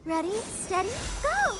Ready, steady, go!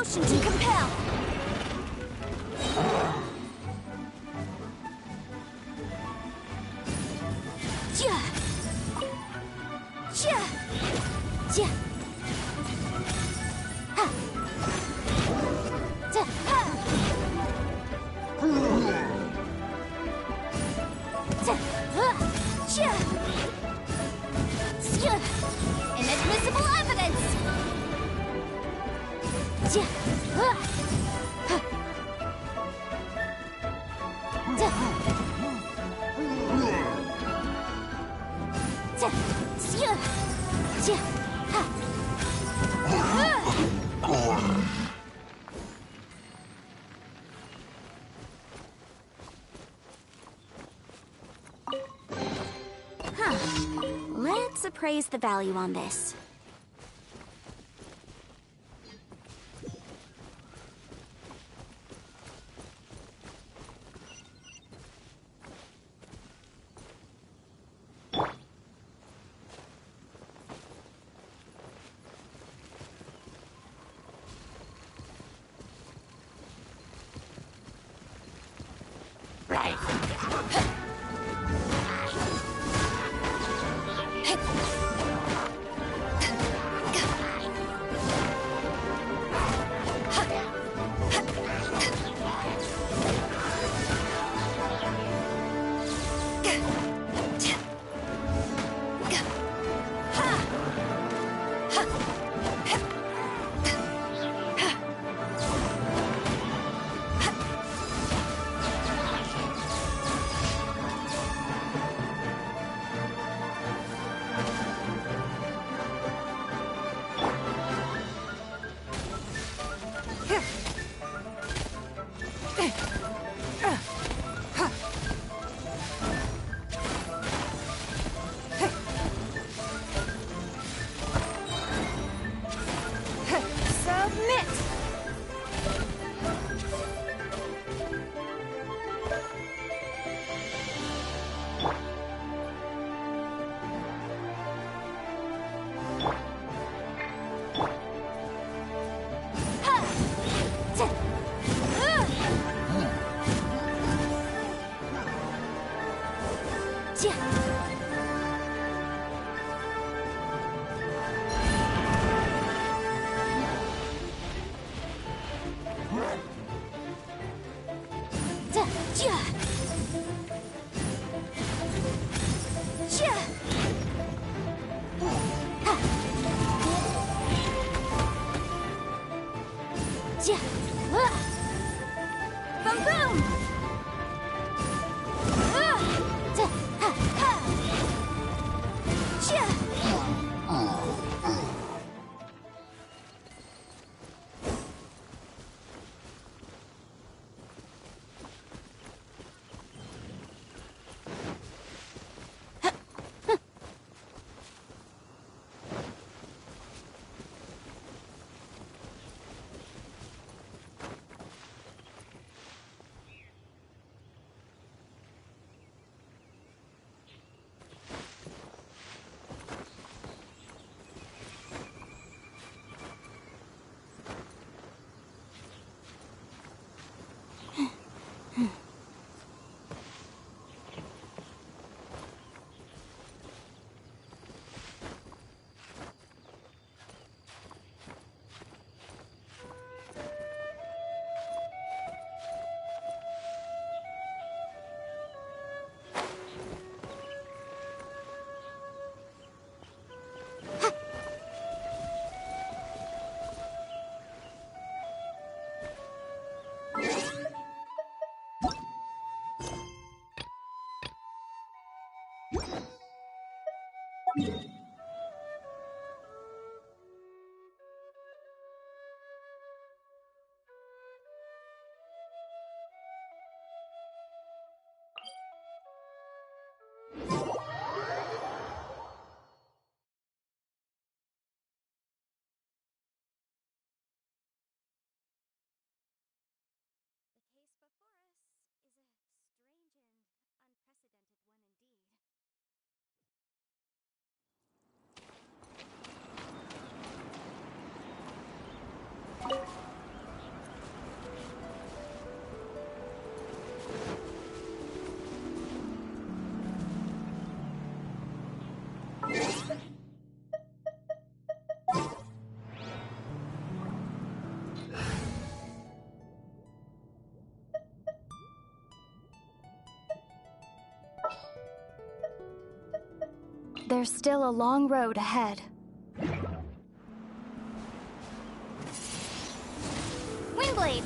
Motion to compel. Ja. Ja. Ja. Ha. Ja. Ha. Ja. Ja. Ja. Inadmissible evidence. Ja. Ha. Ja. Ja. Ja. Ha. Huh. Let's appraise the value on this. Boom boom! There's still a long road ahead. Windblade!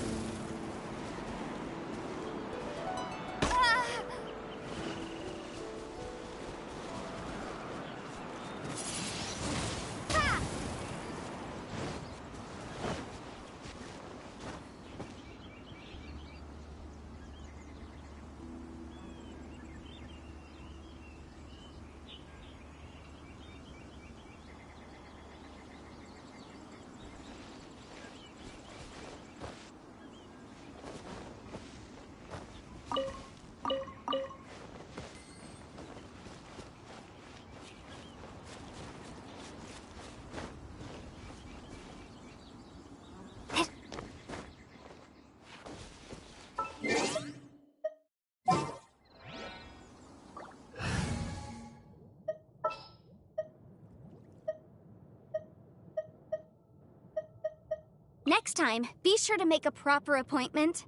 Next time, be sure to make a proper appointment.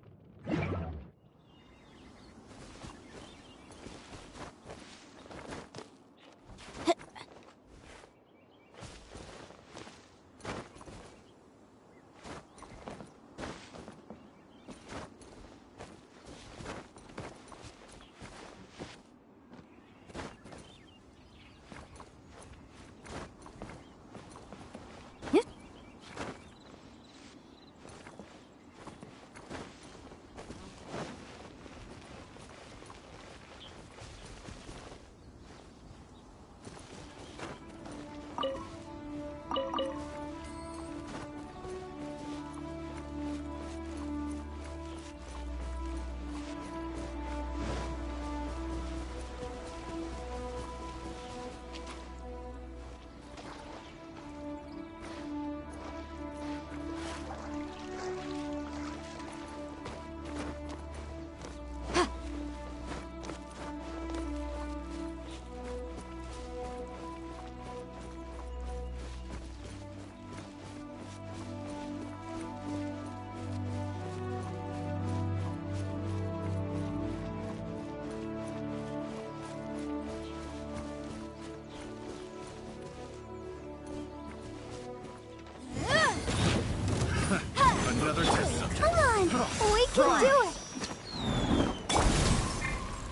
Another test subject. Come on! We can do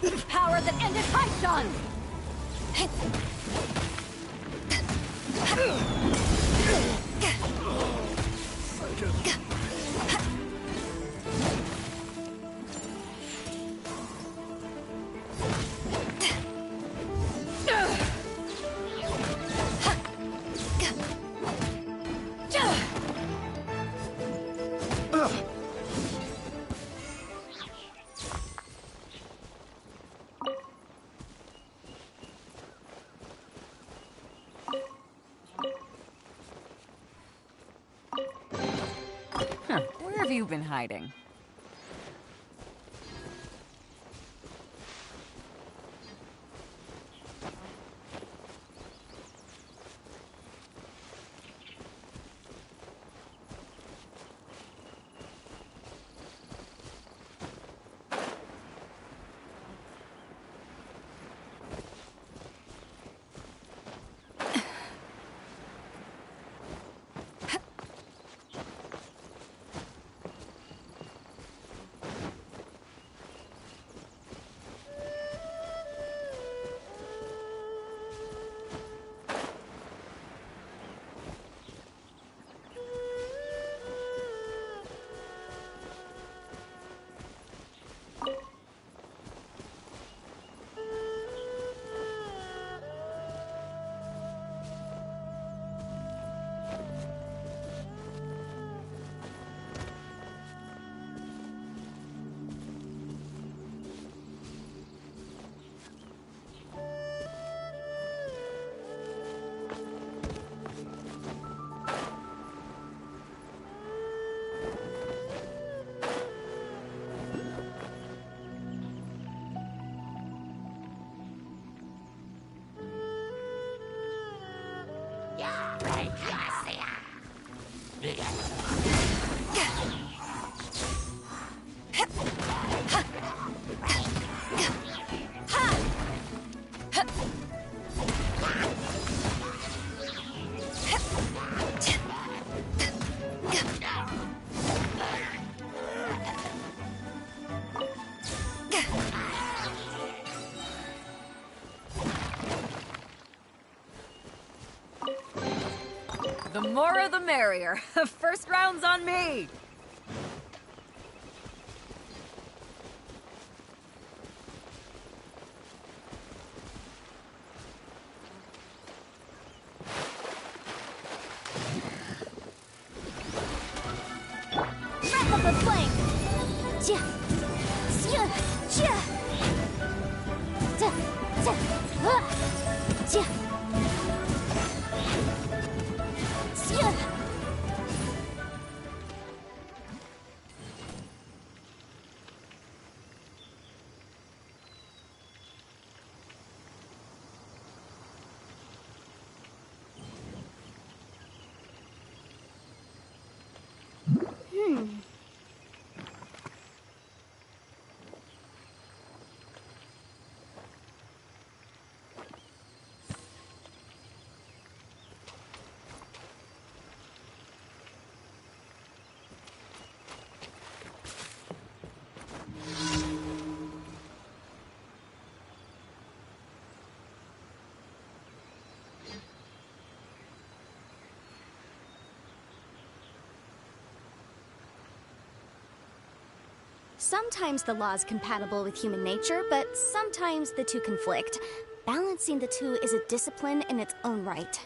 it! Power that ended Python! Where have you been hiding? The more the merrier. First round's on me! Wrap up the flame! Jia! Jia! Jia! Jia! Jia! Jia! Jia! Sometimes the law's compatible with human nature, but sometimes the two conflict. Balancing the two is a discipline in its own right.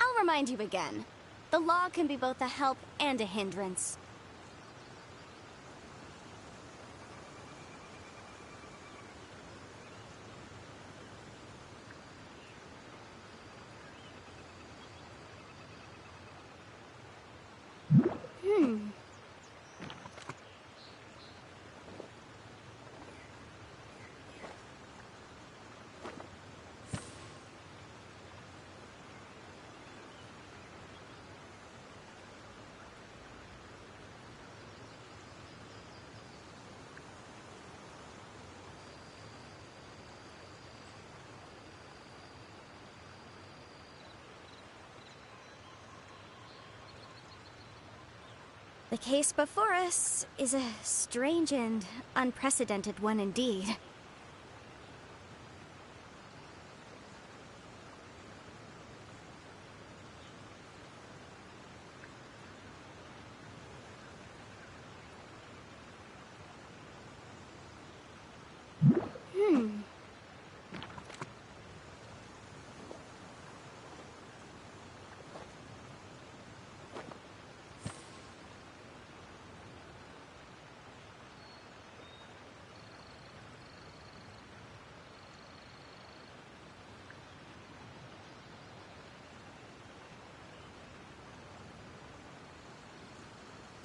I'll remind you again. The law can be both a help and a hindrance. The case before us is a strange and unprecedented one indeed.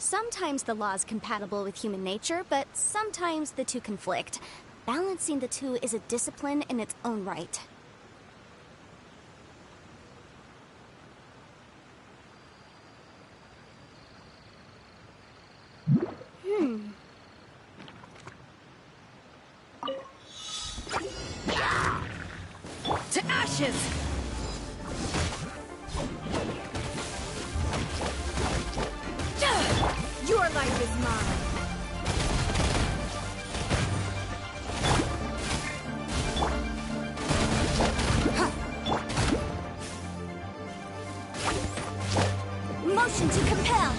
Sometimes the law's compatible with human nature, but sometimes the two conflict. Balancing the two is a discipline in its own right. To ashes! Your life is mine! Motion to compel!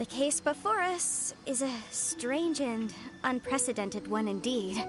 The case before us is a strange and unprecedented one indeed.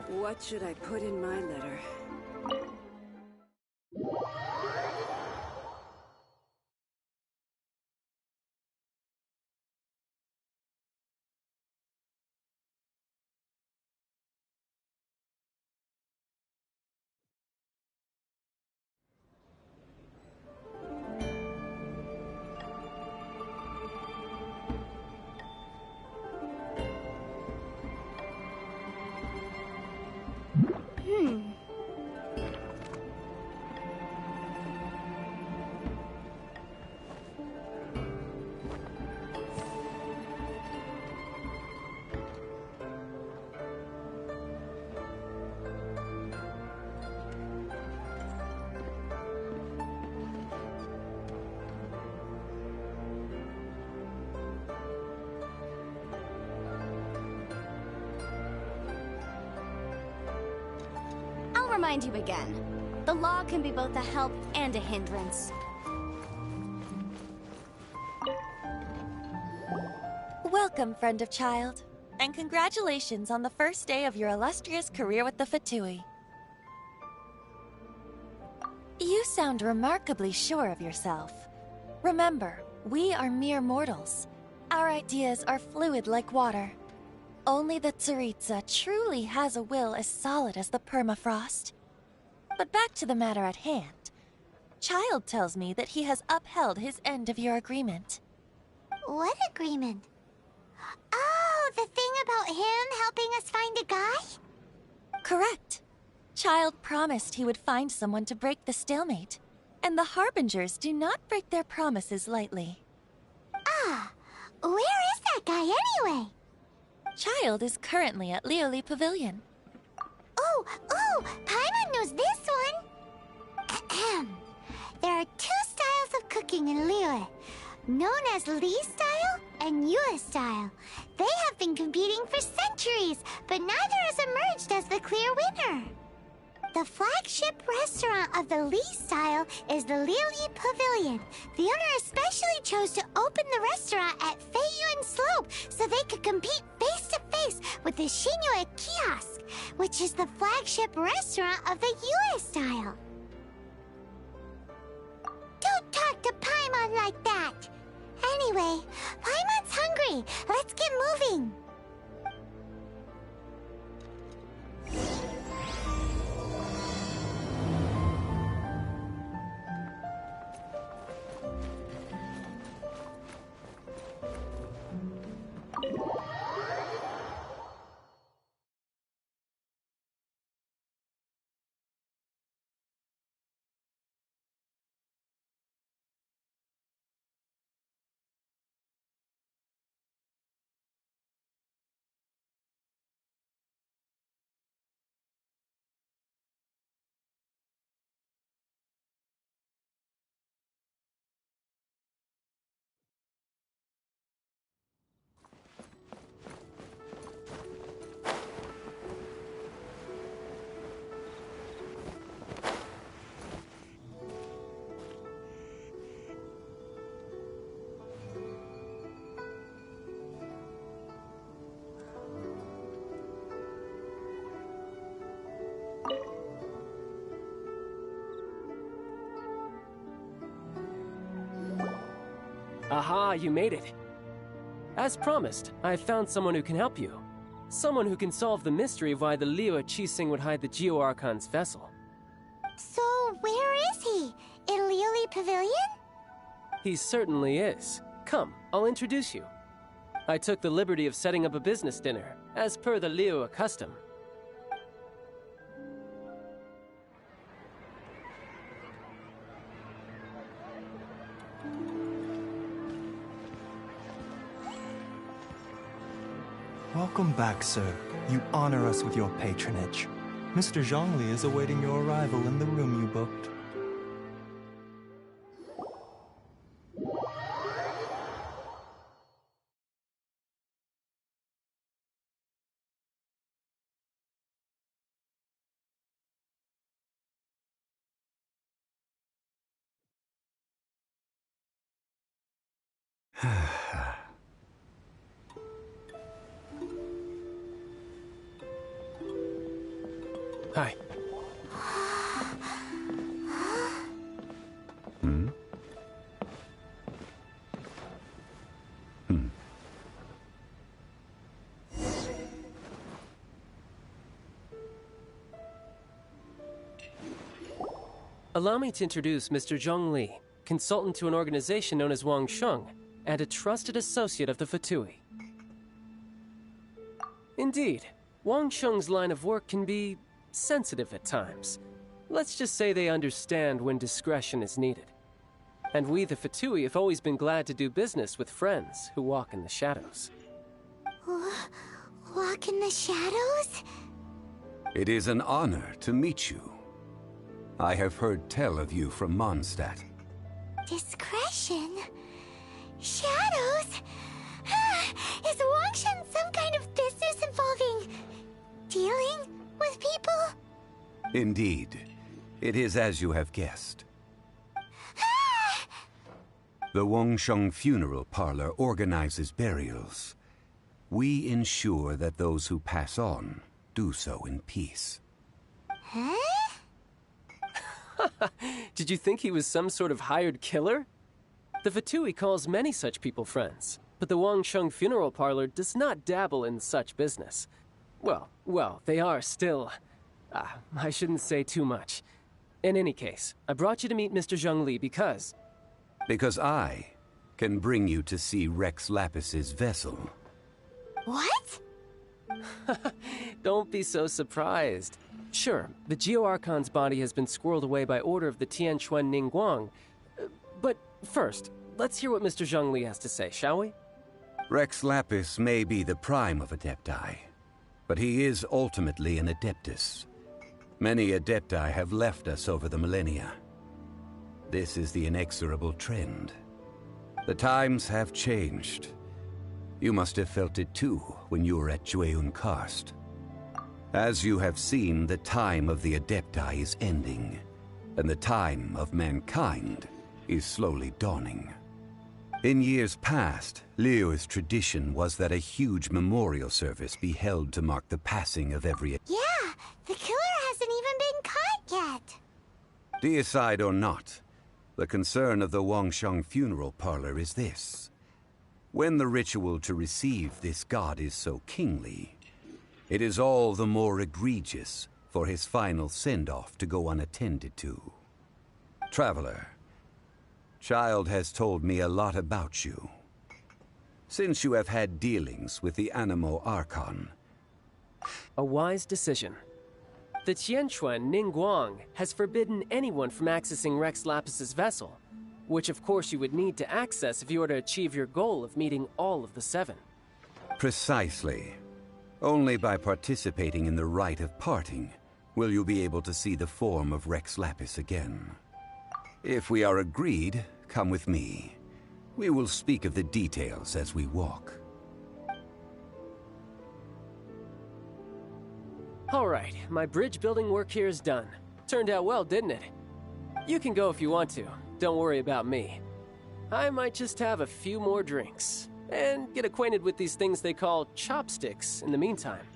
What should I put in my letter? I'll remind you again. The law can be both a help and a hindrance. Welcome, friend of child, and congratulations on the first day of your illustrious career with the Fatui. You sound remarkably sure of yourself. Remember, we are mere mortals. Our ideas are fluid like water. Only the Tsaritsa truly has a will as solid as the permafrost. But back to the matter at hand. Child tells me that he has upheld his end of your agreement. What agreement? Oh, the thing about him helping us find a guy? Correct. Child promised he would find someone to break the stalemate, and the Harbingers do not break their promises lightly. Ah, Where is that guy anyway? Child is currently at Lioli Pavilion. Oh, Paimon knows this one. Ahem. There are two styles of cooking in Liyue, known as Li style and Yue style. They have been competing for centuries, but neither has emerged as the clear winner. The flagship restaurant of the Li style is the Lioli Pavilion. The owner especially chose to open the restaurant at Feiyuan Slope so they could compete face to face with the Xinyue Kiosk, which is the flagship restaurant of the Yue style. Don't talk to Paimon like that! Anyway, Paimon's hungry. Let's get moving. Aha, you made it. As promised, I have found someone who can help you. Someone who can solve the mystery of why the Liyue Qixing would hide the Geo Archon's vessel. So, where is he? In Lioli Pavilion? He certainly is. Come, I'll introduce you. I took the liberty of setting up a business dinner, as per the Liyue custom. Welcome back, sir. You honor us with your patronage. Mr. Zhongli is awaiting your arrival in the room you booked. Hi. Allow me to introduce Mr. Zhong Li, consultant to an organization known as Wang Sheng, and a trusted associate of the Fatui. Indeed, Wang Sheng's line of work can be sensitive at times. Let's just say they understand when discretion is needed. And we, the Fatui, have always been glad to do business with friends who walk in the shadows. Walk in the shadows? It is an honor to meet you. I have heard tell of you from Mondstadt. Discretion? Shadows? Is Wangshan some kind of business involving dealing with people? Indeed. It is as you have guessed. The Wangsheng Funeral Parlor organizes burials. We ensure that those who pass on do so in peace. Huh? Did you think he was some sort of hired killer? The Fatui calls many such people friends, but the Wangsheng Funeral Parlor does not dabble in such business. Well, they are still... I shouldn't say too much. In any case, I brought you to meet Mr. Zhong Li because... Because I can bring you to see Rex Lapis's vessel. What? Don't be so surprised. Sure, the Geo Archon's body has been squirreled away by order of the Tianquan Ningguang. But first, let's hear what Mr. Zhong Li has to say, shall we? Rex Lapis may be the prime of Adepti, but he is ultimately an Adeptus. Many Adepti have left us over the millennia. This is the inexorable trend. The times have changed. You must have felt it too when you were at Jueyun Karst. As you have seen, the time of the Adepti is ending, and the time of mankind is slowly dawning. In years past, Liyue's tradition was that a huge memorial service be held to mark the passing of every... Yeah, the killer hasn't even been caught yet. Deicide or not, the concern of the Wangsheng funeral parlor is this. When the ritual to receive this god is so kingly, it is all the more egregious for his final send-off to go unattended to. Traveler, Child has told me a lot about you. Since you have had dealings with the Animo Archon. A wise decision. The Tianquan Ningguang has forbidden anyone from accessing Rex Lapis's vessel, which of course you would need to access if you were to achieve your goal of meeting all of the 7. Precisely. Only by participating in the rite of parting will you be able to see the form of Rex Lapis again. If we are agreed, come with me. We will speak of the details as we walk. All right, my bridge building work here is done. Turned out well, didn't it? You can go if you want to. Don't worry about me. I might just have a few more drinks and get acquainted with these things they call chopsticks in the meantime.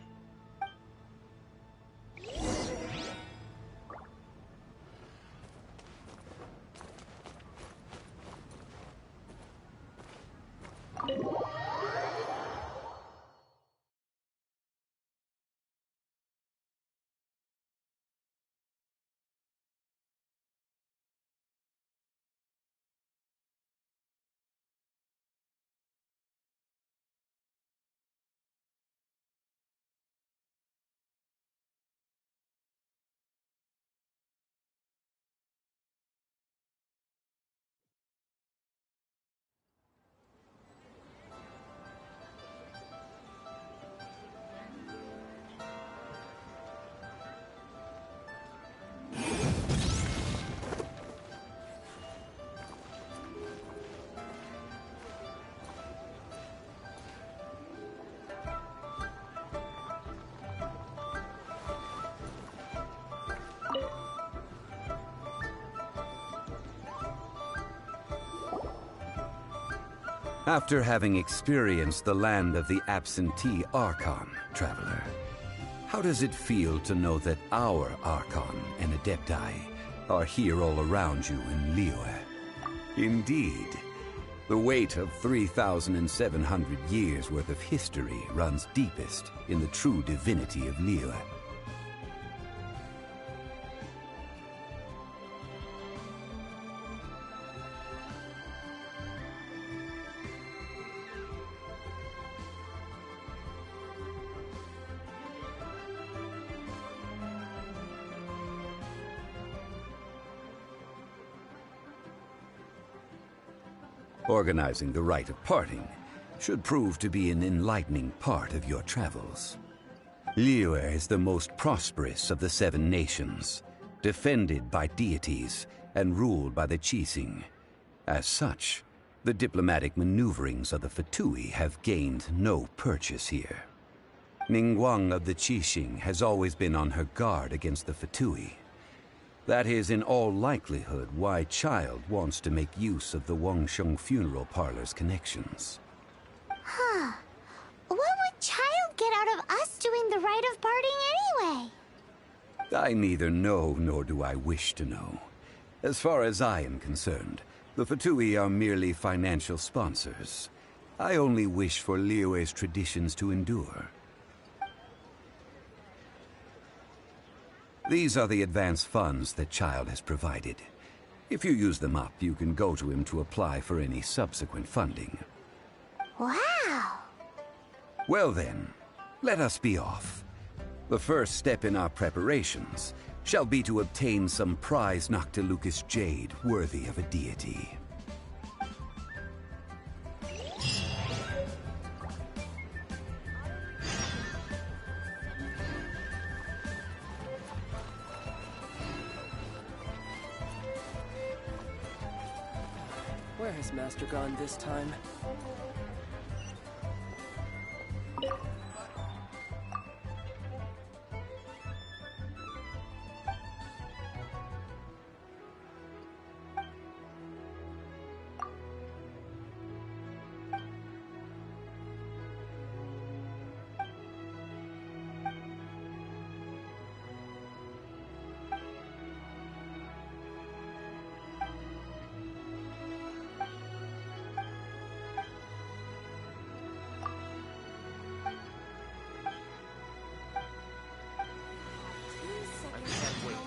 After having experienced the land of the absentee Archon, Traveler, how does it feel to know that our Archon and Adepti are here all around you in Liyue? Indeed, the weight of 3,700 years' worth of history runs deepest in the true divinity of Liyue. Organizing the rite of parting should prove to be an enlightening part of your travels. Liyue is the most prosperous of the 7 nations, defended by deities and ruled by the Qixing. As such, the diplomatic maneuverings of the Fatui have gained no purchase here. Ningguang of the Qixing has always been on her guard against the Fatui. That is in all likelihood why Child wants to make use of the Wangsheng funeral parlor's connections. Huh. What would Child get out of us doing the rite of parting anyway? I neither know nor do I wish to know. As far as I am concerned, the Fatui are merely financial sponsors. I only wish for Liyue's traditions to endure. These are the advance funds that Child has provided. If you use them up, you can go to him to apply for any subsequent funding. Wow! Well then, let us be off. The first step in our preparations shall be to obtain some prize Noctilucus jade worthy of a deity. Where has Master gone this time?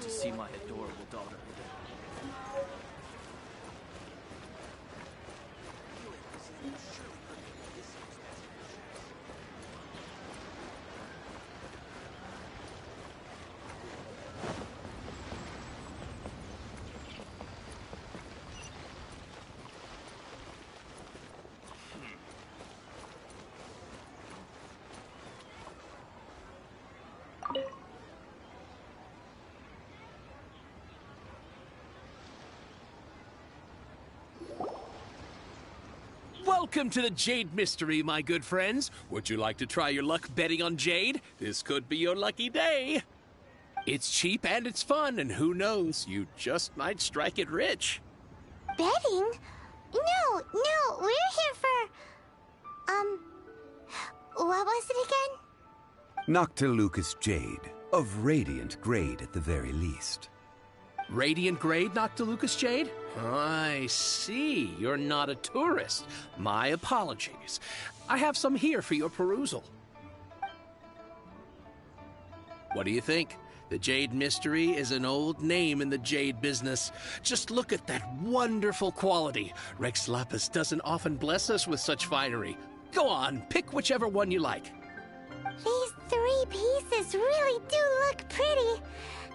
See my adorable daughter. Welcome to the Jade Mystery, my good friends. Would you like to try your luck betting on Jade? This could be your lucky day. It's cheap and it's fun, and who knows, you just might strike it rich. Betting? No, we're here for... what was it again? Noctilucous Jade, of radiant grade at the very least. Radiant grade, Noctilucous Jade? I see. You're not a tourist. My apologies. I have some here for your perusal. What do you think? The Jade Mystery is an old name in the jade business. Just look at that wonderful quality. Rex Lapis doesn't often bless us with such finery. Go on, pick whichever one you like. These 3 pieces really do look pretty.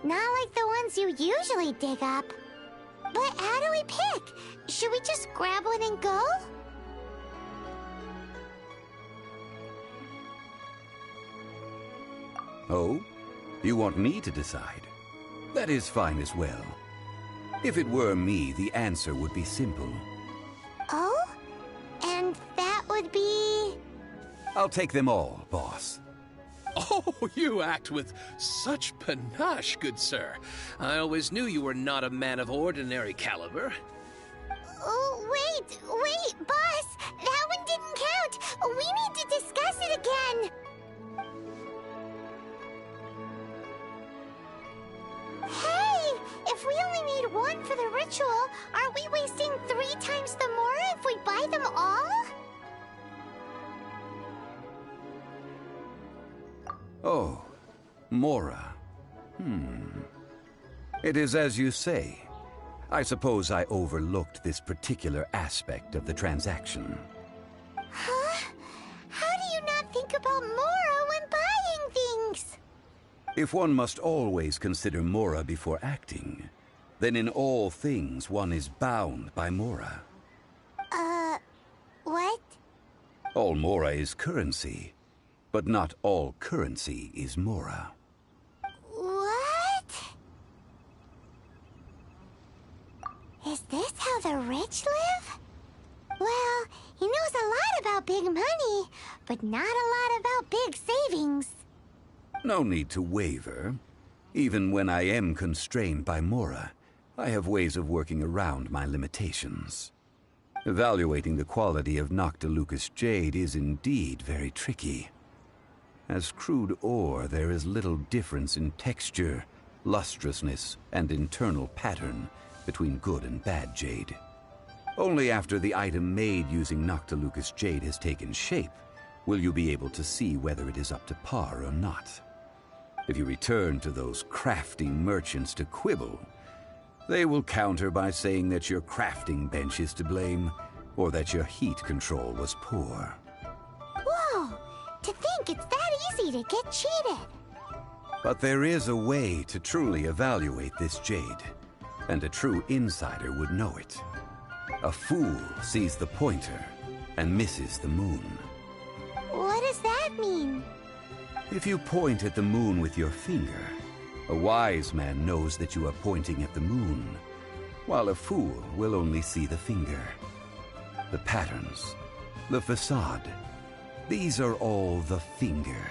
Not like the ones you usually dig up. But how do we pick? Should we just grab one and go? Oh? You want me to decide? That is fine as well. If it were me, the answer would be simple. Oh? And that would be... I'll take them all, boss. Oh, you act with such panache, good sir. I always knew you were not a man of ordinary caliber. Oh, wait, boss! That one didn't count! We need to discuss it again! Hey! If we only need one for the ritual, aren't we wasting 3 times the more if we buy them all? Oh, Mora. It is as you say. I suppose I overlooked this particular aspect of the transaction. Huh? How do you not think about Mora when buying things? If one must always consider Mora before acting, then in all things one is bound by Mora. What? All Mora is currency, but not all currency is Mora. What? Is this how the rich live? Well, he knows a lot about big money, but not a lot about big savings. No need to waver. Even when I am constrained by Mora, I have ways of working around my limitations. Evaluating the quality of Noctilucous Jade is indeed very tricky. As crude ore, there is little difference in texture, lustrousness, and internal pattern between good and bad jade. Only after the item made using Noctilucous Jade has taken shape will you be able to see whether it is up to par or not. If you return to those crafting merchants to quibble, they will counter by saying that your crafting bench is to blame, or that your heat control was poor. Whoa! To think it's that easy to get cheated! But there is a way to truly evaluate this jade, and a true insider would know it. A fool sees the pointer and misses the moon. What does that mean? If you point at the moon with your finger, a wise man knows that you are pointing at the moon, while a fool will only see the finger. the patterns, the facade. These are all the finger.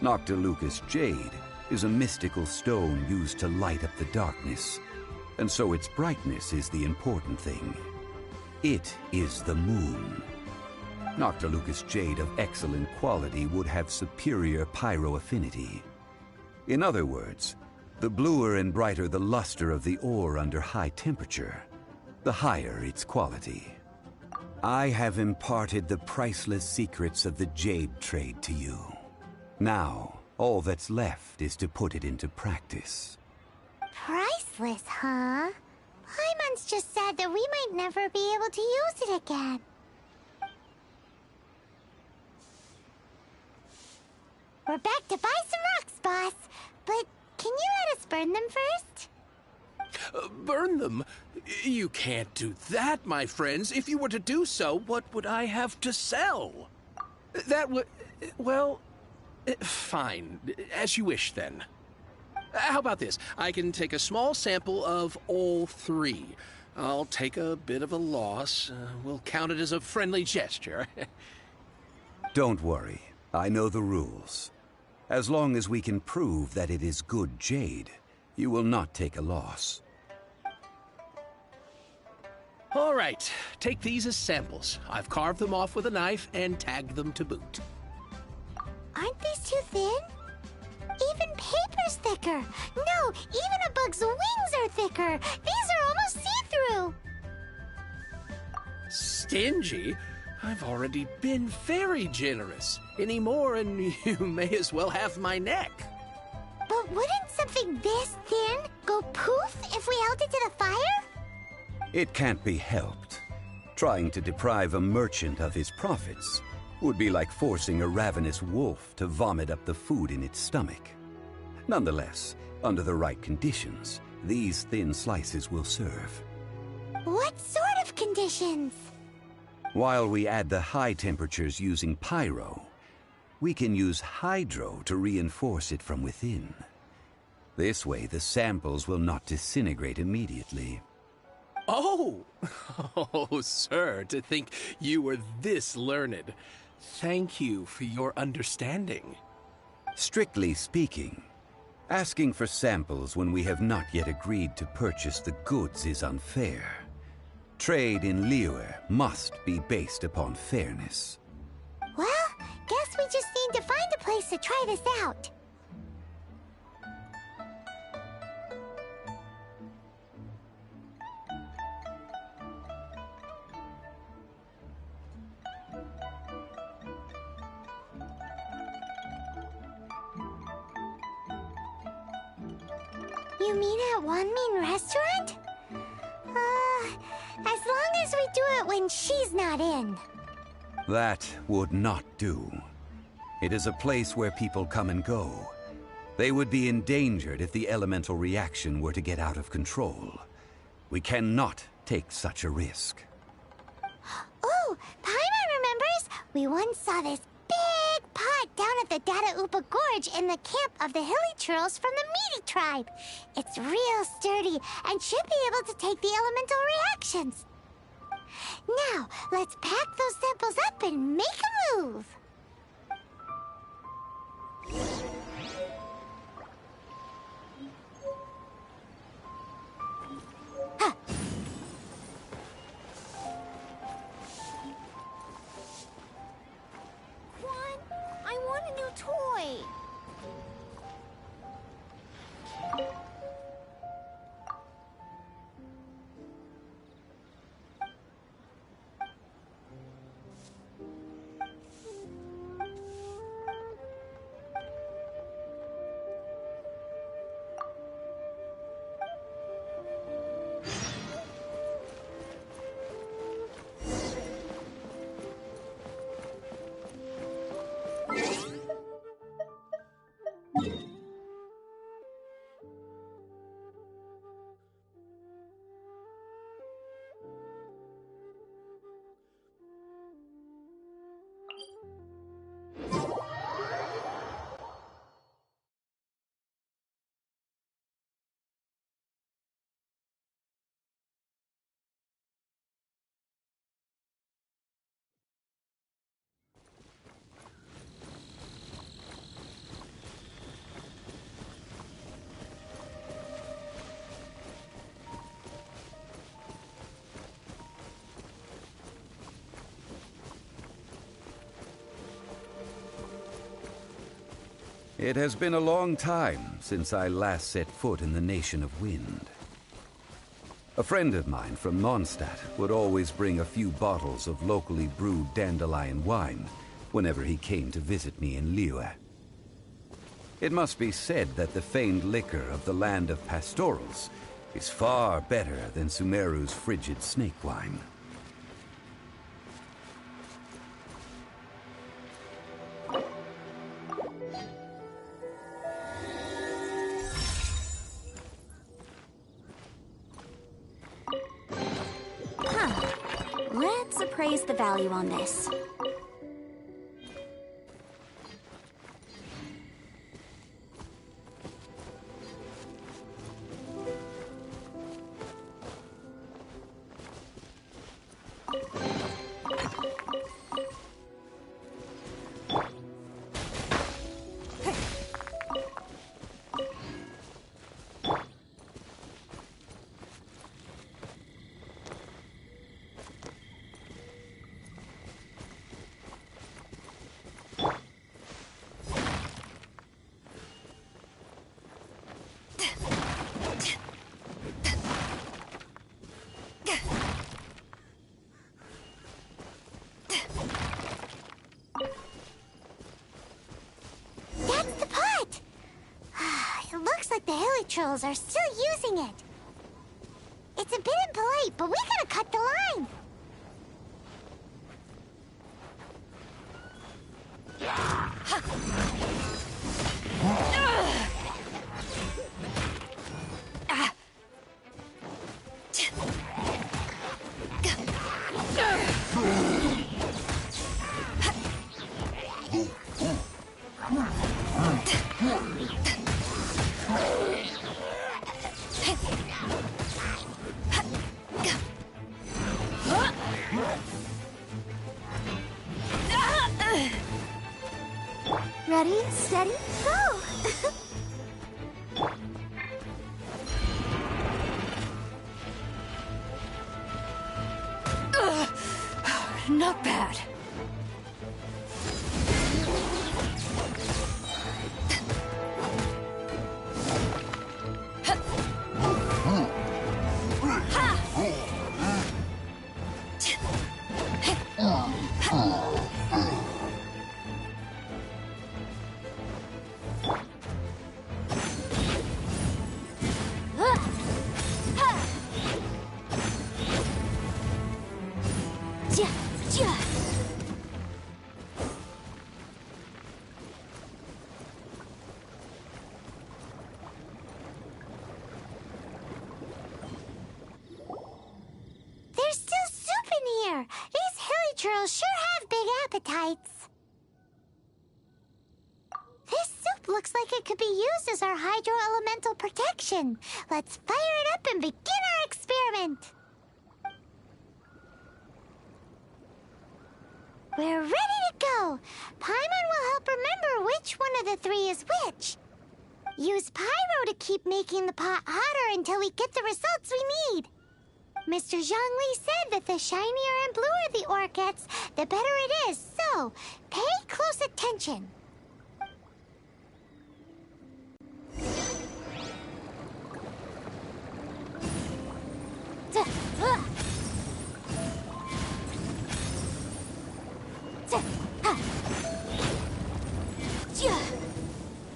Noctilucous jade is a mystical stone used to light up the darkness, and so its brightness is the important thing. It is the moon. Noctilucous jade of excellent quality would have superior pyro affinity. In other words, the bluer and brighter the luster of the ore under high temperature, the higher its quality. I have imparted the priceless secrets of the jade trade to you. Now, all that's left is to put it into practice. Priceless, huh? Paimon's just said that we might never be able to use it again. We're back to buy some rocks, boss. But can you let us burn them first? Burn them? You can't do that, my friends. If you were to do so, what would I have to sell? That would... well... fine. As you wish, then. How about this? I can take a small sample of all three. I'll take a bit of a loss. We'll count it as a friendly gesture. Don't worry. I know the rules. As long as we can prove that it is good jade, you will not take a loss. All right. Take these as samples. I've carved them off with a knife and tagged them to boot. Aren't these too thin? Even paper's thicker. No, even a bug's wings are thicker. These are almost see-through. Stingy? I've already been very generous. Any more and you may as well have my neck. But wouldn't something this thin go poof if we held it to the fire? It can't be helped. Trying to deprive a merchant of his profits would be like forcing a ravenous wolf to vomit up the food in its stomach. Nonetheless, under the right conditions, these thin slices will serve. What sort of conditions? While we add the high temperatures using pyro, we can use hydro to reinforce it from within. This way, the samples will not disintegrate immediately. Oh! Oh, sir, to think you were this learned. Thank you for your understanding. Strictly speaking, asking for samples when we have not yet agreed to purchase the goods is unfair. Trade in Liyue must be based upon fairness. Well, guess we just need to find a place to try this out. You mean at One Mean Restaurant? As long as we do it when she's not in. That would not do. It is a place where people come and go. They would be endangered if the elemental reaction were to get out of control. We cannot take such a risk. Oh, Paimon remembers! We once saw this big pot down at the Data Upa Gorge in the camp of the Hilly Churls from the Meaty tribe. It's real sturdy and should be able to take the elemental reactions. Now, let's pack those samples up and make a move. Huh. I want a new toy. It has been a long time since I last set foot in the Nation of Wind. A friend of mine from Mondstadt would always bring a few bottles of locally brewed dandelion wine whenever he came to visit me in Liyue. It must be said that the famed liquor of the land of pastorals is far better than Sumeru's frigid snake wine. Let's appraise the value on this. Trolls are still using it. It's a bit impolite, but we gotta cut the line. Ready, steady, go! Not bad. There's still soup in here. These hilly churls sure have big appetites. This soup looks like it could be used as our hydro-elemental protection. Let's fire it up and begin our experiment. We're ready to go. Paimon will help remember which one of the three is which. Use pyro to keep making the pot hotter until we get the results we need. Mr. Zhongli said that the shinier and bluer the ore gets, the better it is. So, pay close attention.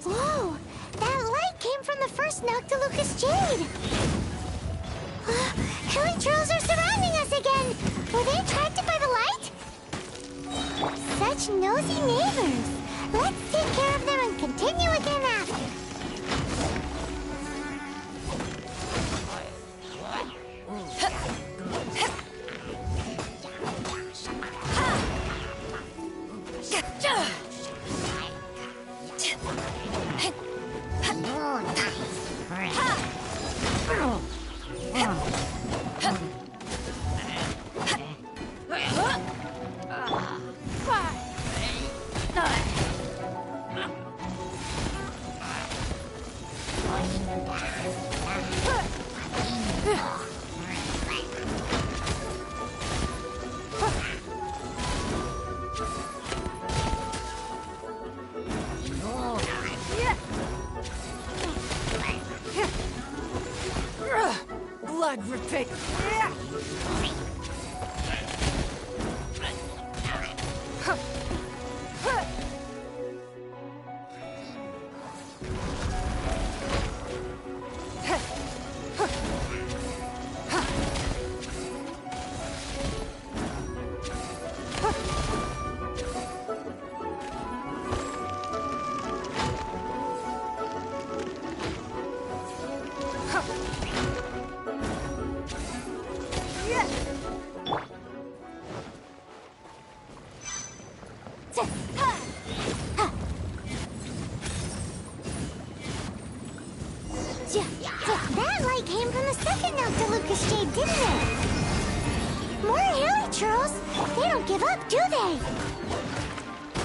Whoa! That light came from the first Noctilucous Jade! Hilly trolls are surrounding us again! Were they attracted by the light? Such nosy neighbors! Let's take care of them and continue again after. That light came from the second Noctilucous Jade, didn't it? More hilly churls. They don't give up, do they?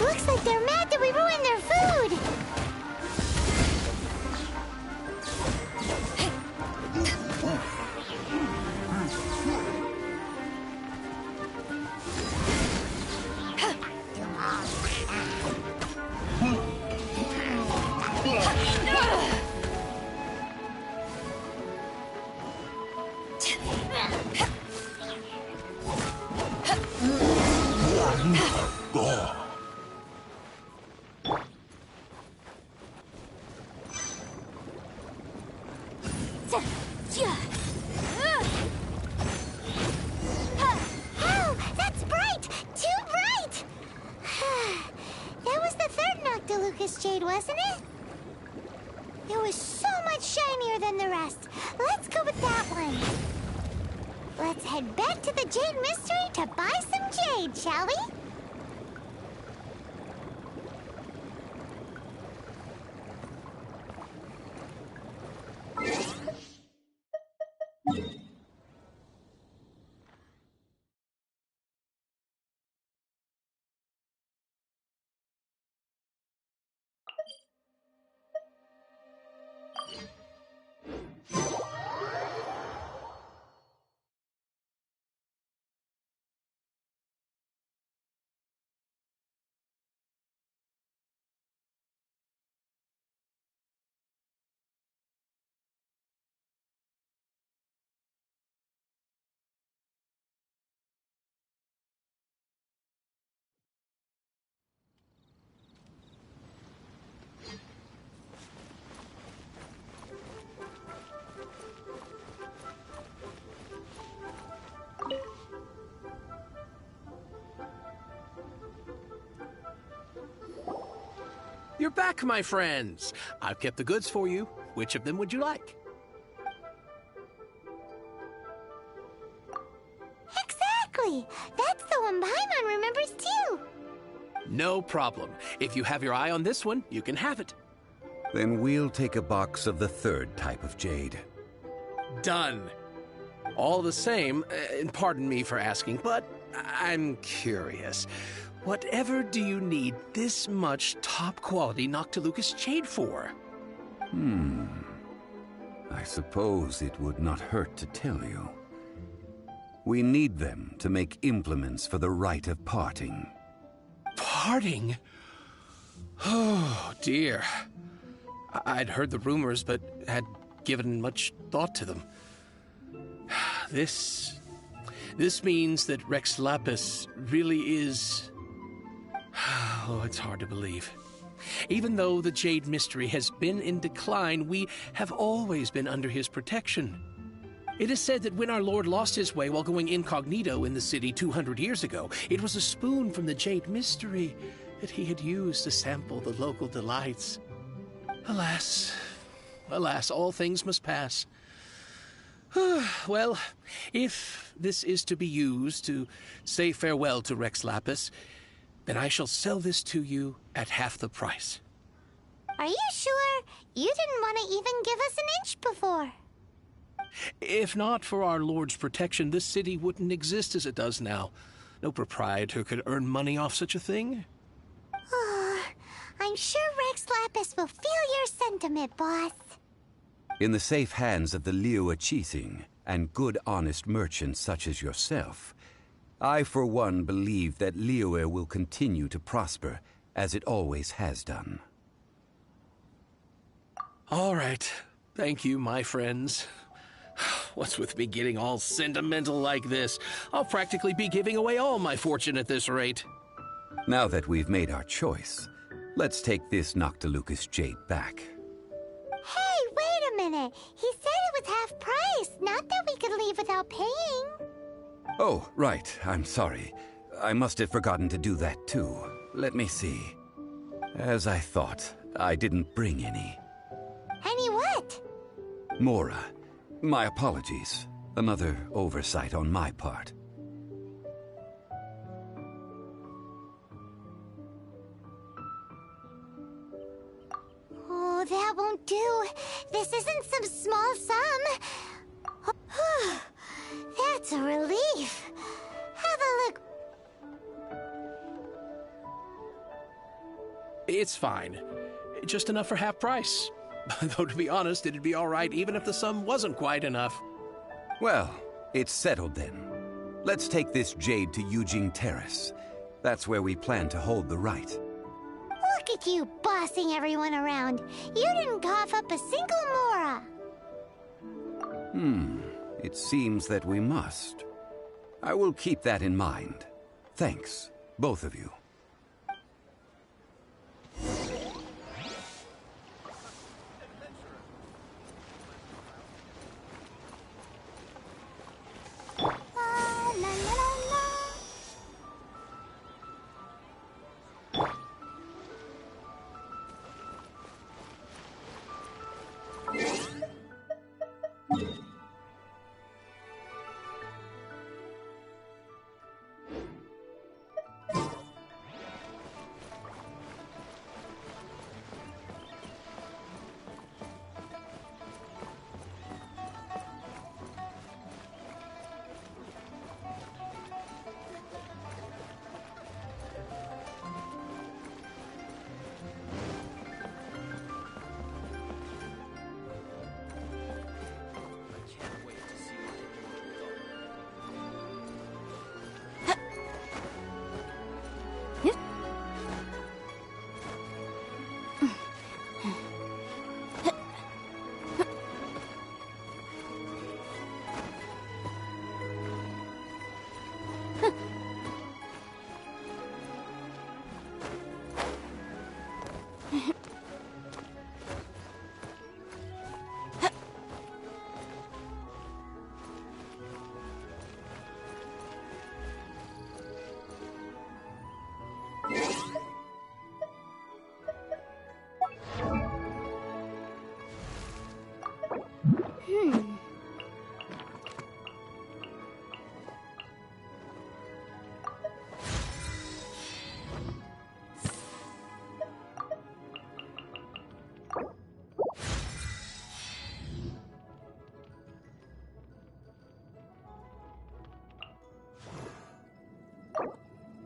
Looks like they're mad that we ruined their food. Oh, that's bright! Too bright! That was the third Noctilucous Jade, wasn't it? It was so much shinier than the rest. Let's go with that one. Let's head back to the Jade Mystery to buy some jade, shall we? You're back, my friends. I've kept the goods for you. Which of them would you like? Exactly! That's the one Paimon remembers too! No problem. If you have your eye on this one, you can have it. Then we'll take a box of the third type of jade. Done. All the same, and pardon me for asking, but I'm curious. Whatever do you need this much top-quality Noctilucous Jade for? I suppose it would not hurt to tell you. We need them to make implements for the rite of parting. Parting? Oh, dear. I'd heard the rumors, but had given much thought to them. This means that Rex Lapis really is... Oh, it's hard to believe. Even though the Jade Mystery has been in decline, we have always been under his protection. It is said that when our Lord lost his way while going incognito in the city 200 years ago, it was a spoon from the Jade Mystery that he had used to sample the local delights. Alas, alas, all things must pass. Well, if this is to be used to say farewell to Rex Lapis, then I shall sell this to you at half the price. Are you sure? You didn't want to even give us an inch before. If not for our Lord's protection, this city wouldn't exist as it does now. No proprietor could earn money off such a thing. I'm sure Rex Lapis will feel your sentiment, boss. In the safe hands of the Liyue Qixing and good honest merchants such as yourself, I for one believe that Liyue will continue to prosper as it always has done. All right. Thank you, my friends. What's with me getting all sentimental like this? I'll practically be giving away all my fortune at this rate. Now that we've made our choice, let's take this Noctilucous jade back. Hey, wait a minute. He said it was half price, not that we could leave without paying. Oh, right. I'm sorry. I must have forgotten to do that too. Let me see. As I thought, I didn't bring any. Any what? Mora, my apologies. Another oversight on my part. Oh, that won't do. This isn't some small sum. That's a relief. Have a look. It's fine. Just enough for half price. Though to be honest, it'd be all right even if the sum wasn't quite enough. Well, it's settled then. Let's take this jade to Yujing Terrace. That's where we plan to hold the rite. Look at you bossing everyone around. You didn't cough up a single Mora. It seems that we must. I will keep that in mind. Thanks, both of you.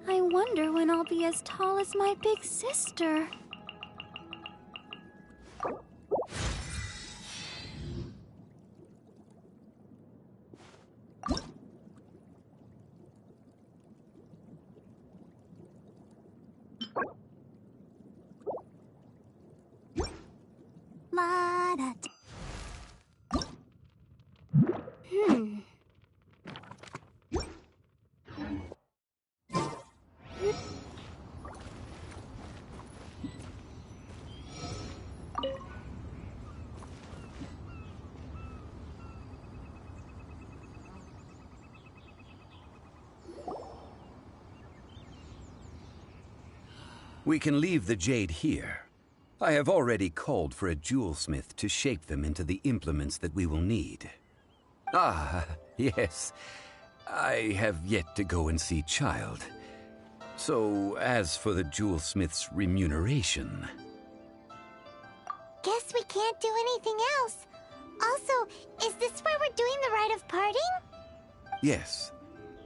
I wonder when I'll be as tall as my big sister. We can leave the jade here. I have already called for a jewelsmith to shape them into the implements that we will need. Ah, yes. I have yet to go and see Child. So, as for the jewelsmith's remuneration... Guess we can't do anything else. Also, is this where we're doing the rite of parting? Yes.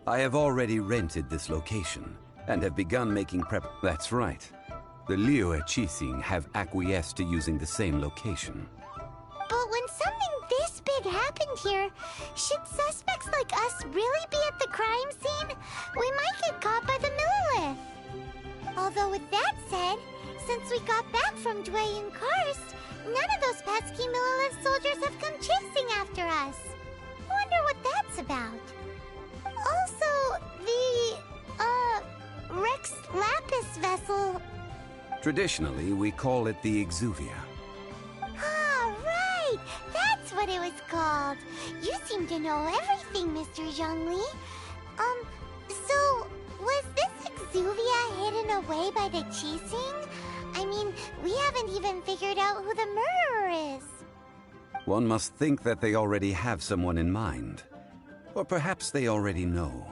I have already rented this location, and have begun making prep... That's right. The Liyue Qixing have acquiesced to using the same location. But when something this big happened here, should suspects like us really be at the crime scene? We might get caught by the Millilith. Although with that said, since we got back from Dwayne Karst, none of those pesky Millilith soldiers have come chasing after us. wonder what that's about. Also, the, Rex Lapis vessel. Traditionally, we call it the Exuvia. Ah, right! That's what it was called. You seem to know everything, Mr. Zhongli. So, was this Exuvia hidden away by the Qixing? I mean, we haven't even figured out who the murderer is. One must think that they already have someone in mind. Or perhaps they already know.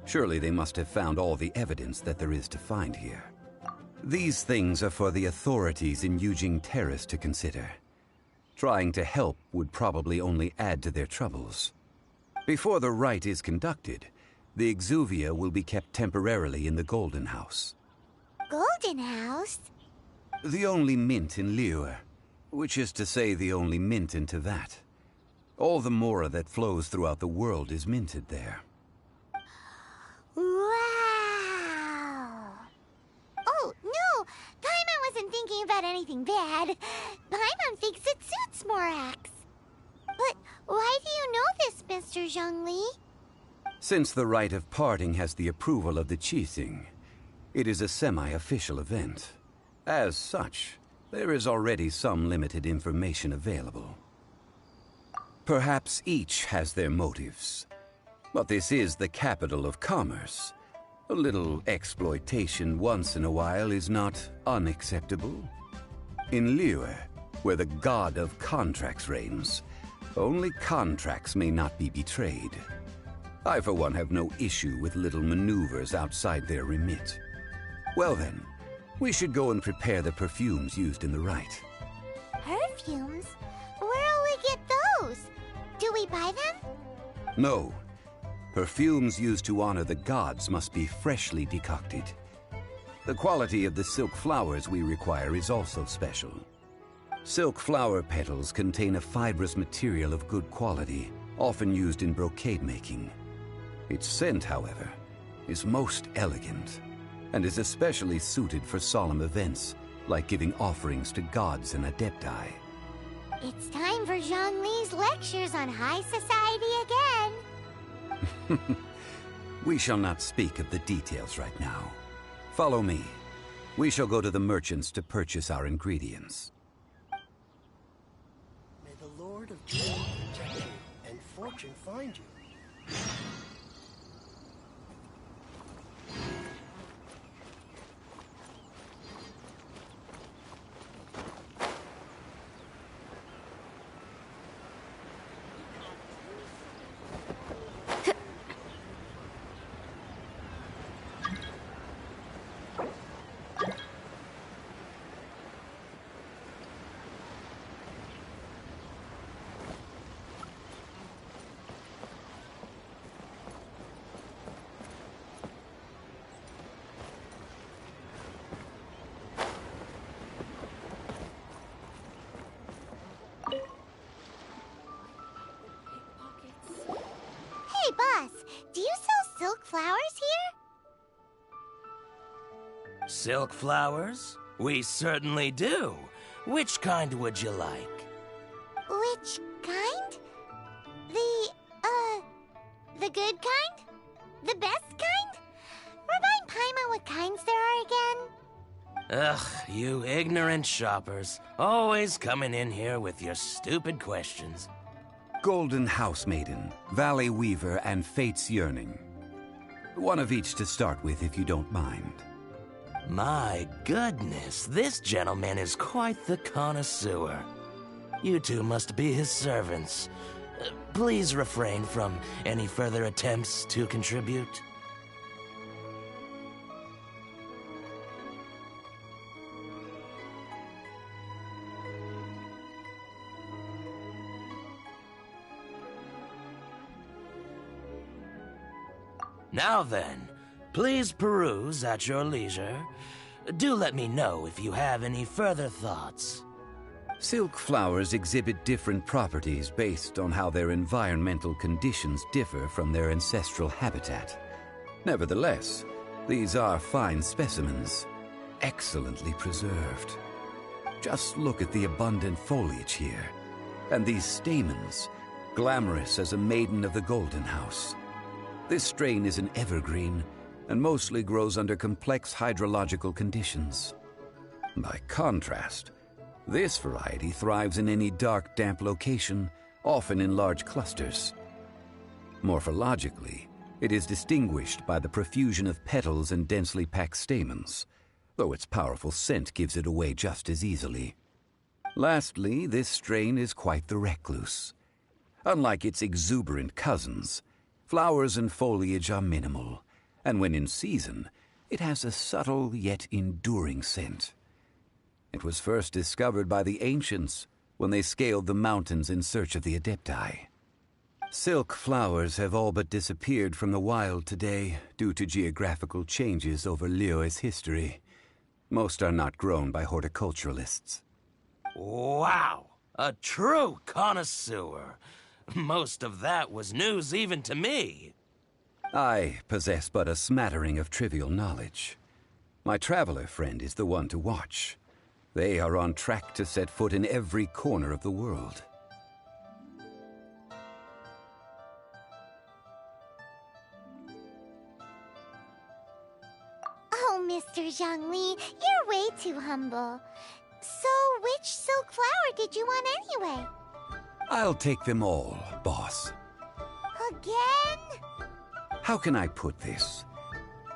Surely they must have found all the evidence that there is to find here. These things are for the authorities in Yujing Terrace to consider. Trying to help would probably only add to their troubles. Before the rite is conducted, the Exuvia will be kept temporarily in the Golden House. Golden House? The only mint in Liyue, which is to say the only mint in Tevat. All the mora that flows throughout the world is minted there. Wow! Oh, no! Paimon wasn't thinking about anything bad. Paimon thinks it suits Morax. But why do you know this, Mr. Zhongli? Since the rite of parting has the approval of the Qixing, it is a semi-official event. As such, there is already some limited information available. Perhaps each has their motives. But this is the capital of commerce. A little exploitation once in a while is not unacceptable. In Liyue, where the god of contracts reigns, only contracts may not be betrayed. I, for one, have no issue with little maneuvers outside their remit. Well then, we should go and prepare the perfumes used in the rite. Perfumes? Where'll we get those? Do we buy them? No. Perfumes used to honor the gods must be freshly decocted. The quality of the silk flowers we require is also special. Silk flower petals contain a fibrous material of good quality, often used in brocade making. Its scent, however, is most elegant, and is especially suited for solemn events, like giving offerings to gods and adepti. It's time for Zhongli's lectures on high society again. We shall not speak of the details right now. Follow me. We shall go to the merchants to purchase our ingredients. May the Lord of Jade protect you and fortune find you. Hey, boss, do you sell silk flowers here? Silk flowers? We certainly do. Which kind would you like? Which kind? The good kind? The best kind? Remind Paimon what kinds there are again. Ugh, you ignorant shoppers. Always coming in here with your stupid questions. Golden House Maiden, Valley Weaver, and Fate's Yearning. One of each to start with, if you don't mind. My goodness, this gentleman is quite the connoisseur. You two must be his servants. Please refrain from any further attempts to contribute. Now then, please peruse at your leisure. Do let me know if you have any further thoughts. Silk flowers exhibit different properties based on how their environmental conditions differ from their ancestral habitat. Nevertheless, these are fine specimens, excellently preserved. Just look at the abundant foliage here, and these stamens, glamorous as a maiden of the Golden House. This strain is an evergreen and mostly grows under complex hydrological conditions. By contrast, this variety thrives in any dark, damp location, often in large clusters. Morphologically, it is distinguished by the profusion of petals and densely packed stamens, though its powerful scent gives it away just as easily. Lastly, this strain is quite the recluse. Unlike its exuberant cousins, flowers and foliage are minimal, and when in season, it has a subtle yet enduring scent. It was first discovered by the ancients when they scaled the mountains in search of the Adepti. Silk flowers have all but disappeared from the wild today due to geographical changes over Liyue's history. Most are not grown by horticulturalists. Wow! A true connoisseur. Most of that was news even to me. I possess but a smattering of trivial knowledge. My traveler friend is the one to watch. They are on track to set foot in every corner of the world. Oh, Mr. Zhongli, you're way too humble. So, which silk flower did you want anyway? I'll take them all, boss. Again? How can I put this?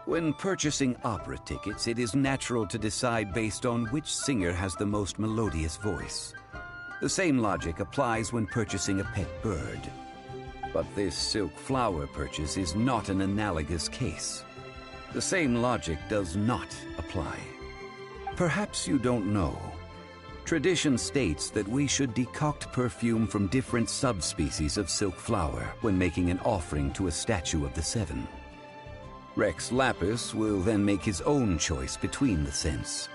When purchasing opera tickets, it is natural to decide based on which singer has the most melodious voice. The same logic applies when purchasing a pet bird. But this silk flower purchase is not an analogous case. The same logic does not apply. Perhaps you don't know. Tradition states that we should decoct perfume from different subspecies of silk flower when making an offering to a statue of the seven. Rex Lapis will then make his own choice between the scents.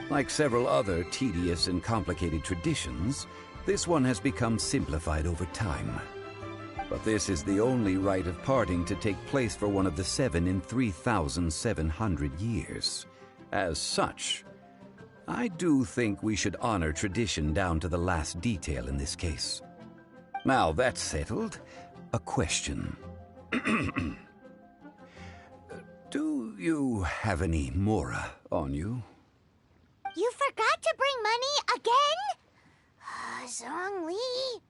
Like several other tedious and complicated traditions, this one has become simplified over time. But this is the only rite of parting to take place for one of the seven in 3,700 years. As such, I do think we should honor tradition down to the last detail in this case. Now that's settled, a question. Do you have any Mora on you? You forgot to bring money again? Zhongli.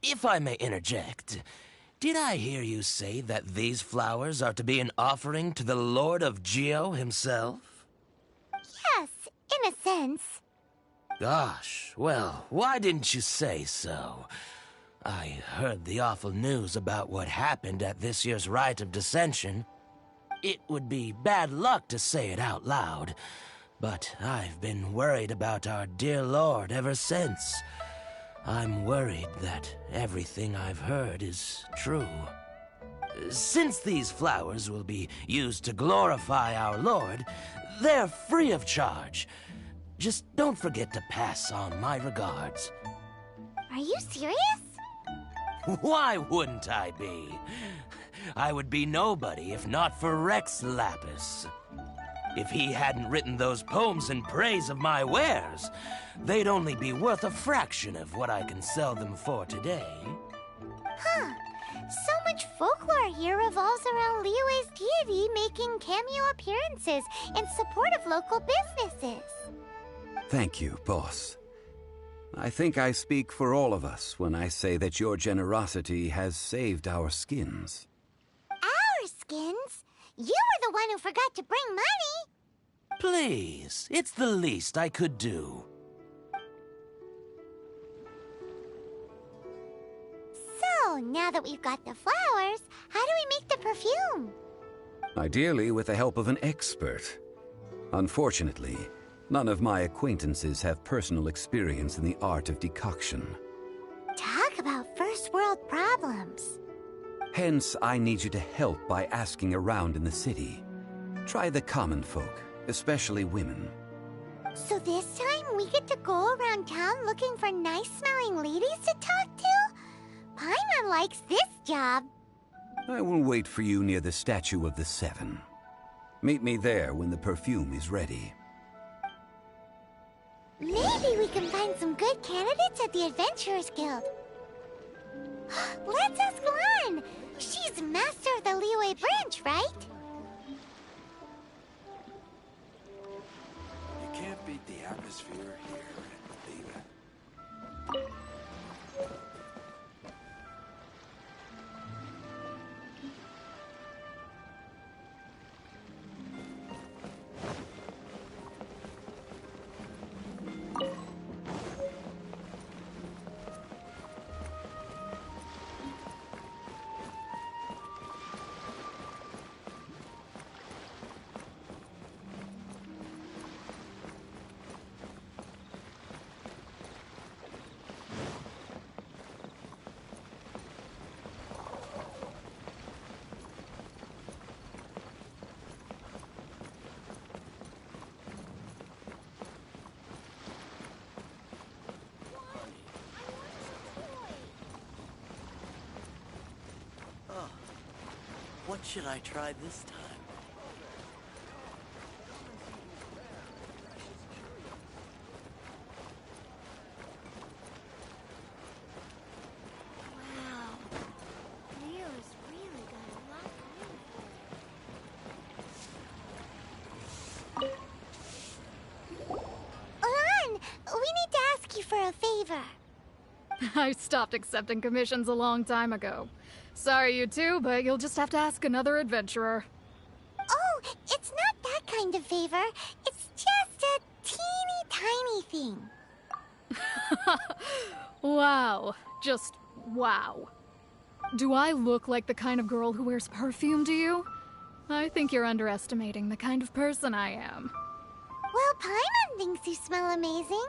If I may interject, did I hear you say that these flowers are to be an offering to the Lord of Geo himself? Yes, in a sense. Gosh, well, why didn't you say so? I heard the awful news about what happened at this year's Rite of Dissension. It would be bad luck to say it out loud, but I've been worried about our dear Lord ever since. I'm worried that everything I've heard is true. Since these flowers will be used to glorify our Lord, they're free of charge. Just don't forget to pass on my regards. Are you serious? Why wouldn't I be? I would be nobody if not for Rex Lapis. If he hadn't written those poems in praise of my wares, they'd only be worth a fraction of what I can sell them for today. Huh. So much folklore here revolves around Liyue's deity making cameo appearances in support of local businesses. Thank you, boss. I think I speak for all of us when I say that your generosity has saved our skins. Our skins? You were the one who forgot to bring money. Please, it's the least I could do. So, now that we've got the flowers, how do we make the perfume? Ideally with the help of an expert. Unfortunately, none of my acquaintances have personal experience in the art of decoction. Talk about first world problems. Hence, I need you to help by asking around in the city. Try the common folk, especially women. So this time we get to go around town looking for nice-smelling ladies to talk to? Paimon likes this job. I will wait for you near the statue of the Seven. Meet me there when the perfume is ready. Maybe we can find some good candidates at the Adventurers Guild. Let's ask Lan! She's master of the Liyue branch, right? You can't beat the atmosphere here at Liyue. What should I try this time? Wow. Leo's really got a lot going for it. Lan, we need to ask you for a favor. I stopped accepting commissions a long time ago. Sorry, you two, but you'll just have to ask another adventurer. Oh, it's not that kind of favor. It's just a teeny tiny thing. Wow. Just wow. Do I look like the kind of girl who wears perfume to you? I think you're underestimating the kind of person I am. Well, Paimon thinks you smell amazing.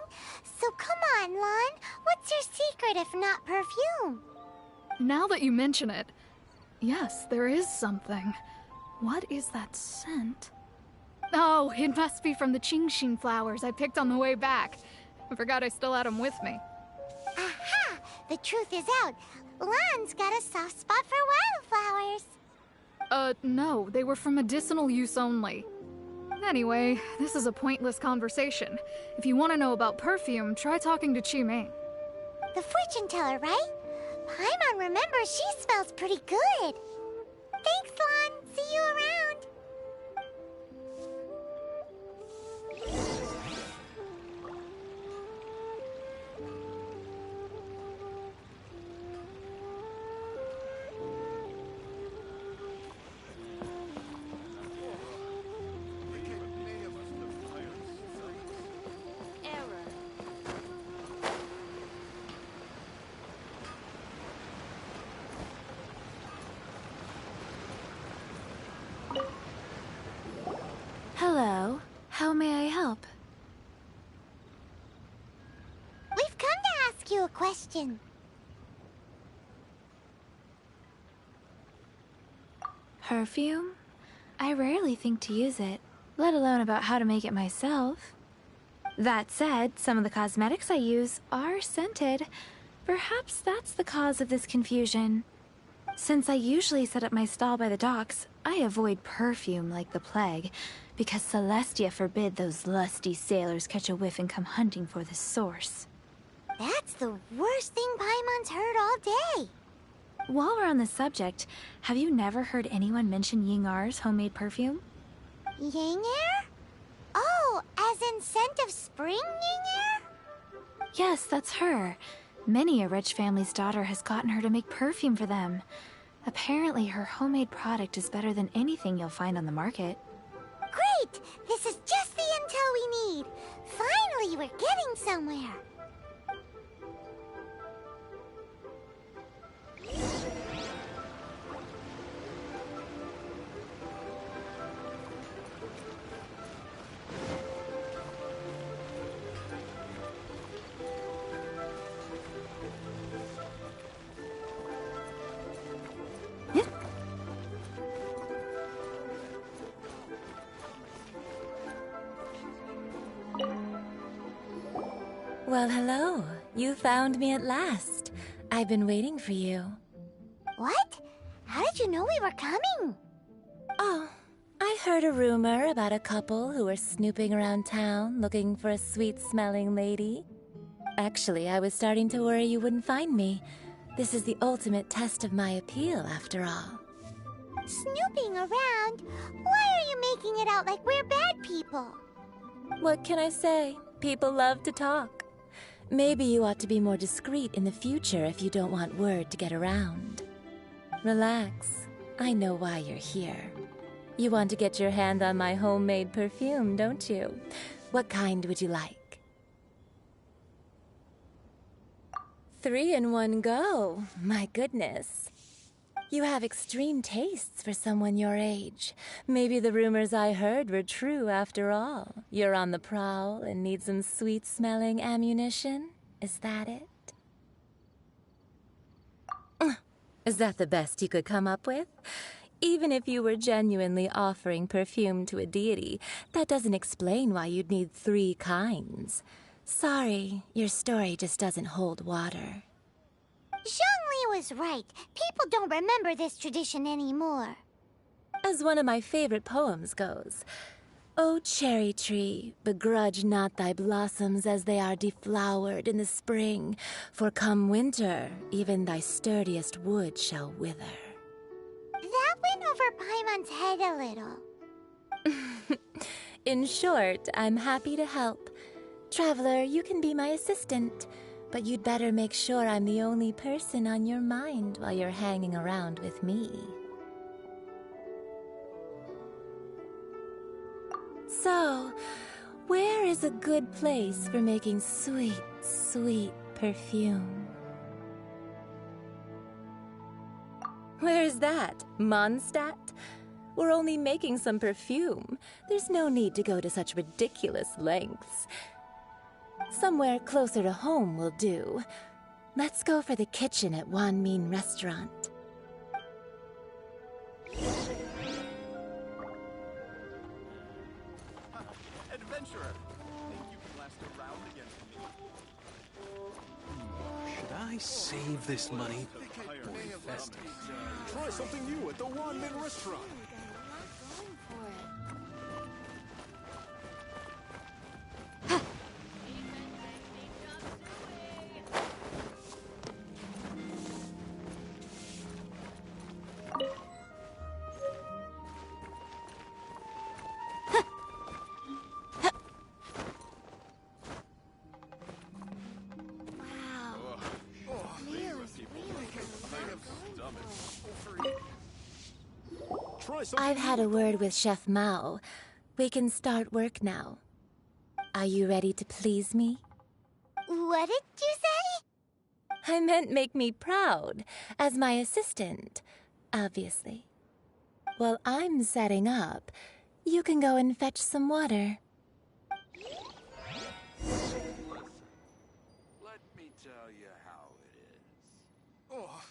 So come on, Lan. What's your secret if not perfume? Now that you mention it, yes, there is something. What is that scent? Oh, it must be from the Qingxin flowers I picked on the way back. I forgot I still had them with me. Aha! The truth is out. Lan's got a soft spot for wildflowers. No, they were for medicinal use only. Anyway, this is a pointless conversation. If you want to know about perfume, try talking to Qiming. The fortune teller, right? Paimon remembers she smells pretty good. Thanks, Lan. See you around. Hello. How may I help? We've come to ask you a question. Perfume? I rarely think to use it, let alone about how to make it myself. That said, some of the cosmetics I use are scented. Perhaps that's the cause of this confusion. Since I usually set up my stall by the docks, I avoid perfume like the plague, because Celestia forbid those lusty sailors catch a whiff and come hunting for the source. That's the worst thing Paimon's heard all day. While we're on the subject, have you never heard anyone mention Yingar's homemade perfume? Yingar? Oh, as in scent of spring, Yingar? Yes, that's her. Many a rich family's daughter has gotten her to make perfume for them. Apparently, her homemade product is better than anything you'll find on the market. Great! This is just the intel we need. Finally, we're getting somewhere. Well, hello. You found me at last. I've been waiting for you. What? How did you know we were coming? Oh, I heard a rumor about a couple who were snooping around town looking for a sweet-smelling lady. Actually, I was starting to worry you wouldn't find me. This is the ultimate test of my appeal, after all. Snooping around? Why are you making it out like we're bad people? What can I say? People love to talk. Maybe you ought to be more discreet in the future if you don't want word to get around. Relax. I know why you're here. You want to get your hand on my homemade perfume, don't you? What kind would you like? 3 in one go. My goodness. You have extreme tastes for someone your age. Maybe the rumors I heard were true after all. You're on the prowl and need some sweet-smelling ammunition? Is that it? Is that the best you could come up with? Even if you were genuinely offering perfume to a deity, that doesn't explain why you'd need 3 kinds. Sorry, your story just doesn't hold water. Zhongli was right. People don't remember this tradition anymore. As one of my favorite poems goes, "O cherry tree, begrudge not thy blossoms as they are deflowered in the spring, for come winter, even thy sturdiest wood shall wither." That went over Paimon's head a little. In short, I'm happy to help. Traveler, you can be my assistant, but you'd better make sure I'm the only person on your mind while you're hanging around with me. So, where is a good place for making sweet, sweet perfume? Where's that? Mondstadt? We're only making some perfume. There's no need to go to such ridiculous lengths. Somewhere closer to home will do. Let's go for the kitchen at Wan Min Restaurant. Adventurer, think you can last a round against me? Should I save this money or invest it? Try something new at the Wan Min Restaurant. I've had a word with Chef Mao. We can start work now. Are you ready to please me? What did you say? I meant make me proud, as my assistant, obviously. While I'm setting up, you can go and fetch some water. Let me tell you how it is. Oh,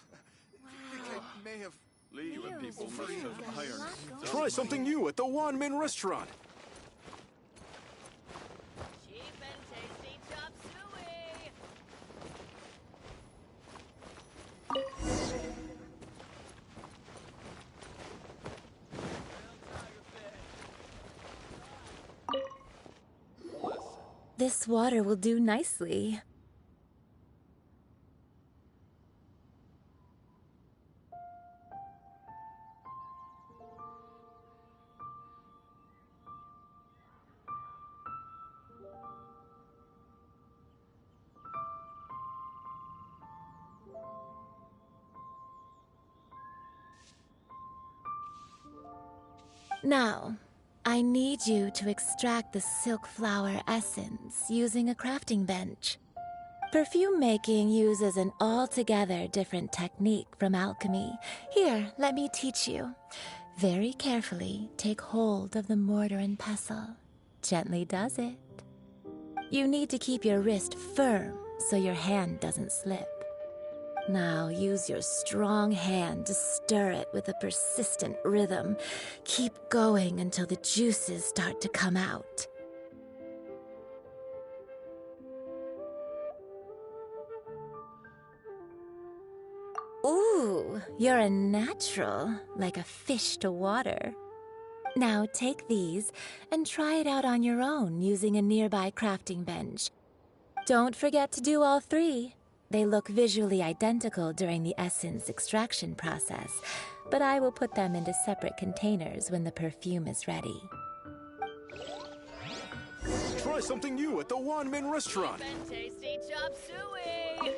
I may have... Leland people must have hired. Try something new at the Wan Min Restaurant. Cheap and tasty chop suey. This water will do nicely. Now, I need you to extract the silk flower essence using a crafting bench. Perfume making uses an altogether different technique from alchemy. Here, let me teach you. Very carefully, take hold of the mortar and pestle. Gently does it. You need to keep your wrist firm so your hand doesn't slip. Now use your strong hand to stir it with a persistent rhythm. Keep going until the juices start to come out. Ooh, you're a natural, like a fish to water. Now take these and try it out on your own using a nearby crafting bench. Don't forget to do all three. They look visually identical during the essence extraction process, but I will put them into separate containers when the perfume is ready. Try something new at the Wanmin restaurant. Tasty chop suey.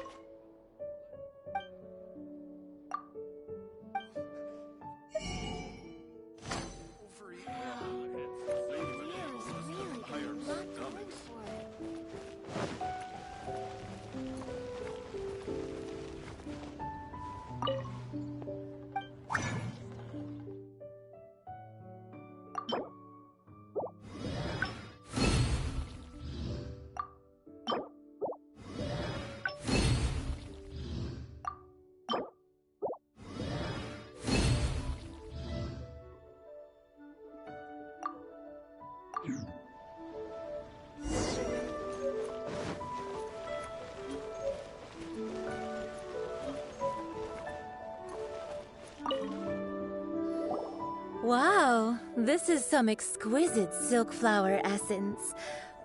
Wow, this is some exquisite silk flower essence.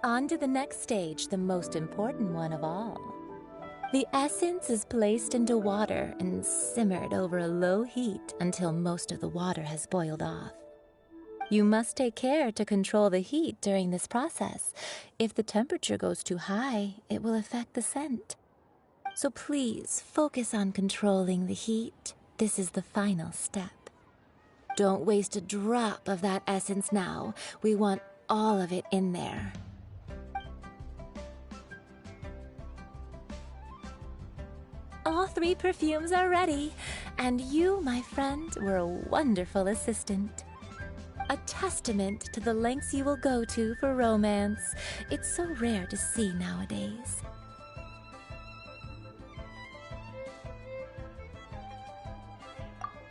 On to the next stage, the most important one of all. The essence is placed into water and simmered over a low heat until most of the water has boiled off. You must take care to control the heat during this process. If the temperature goes too high, it will affect the scent. So please focus on controlling the heat. This is the final step. Don't waste a drop of that essence now. We want all of it in there. All three perfumes are ready, and you, my friend, were a wonderful assistant. A testament to the lengths you will go to for romance. It's so rare to see nowadays.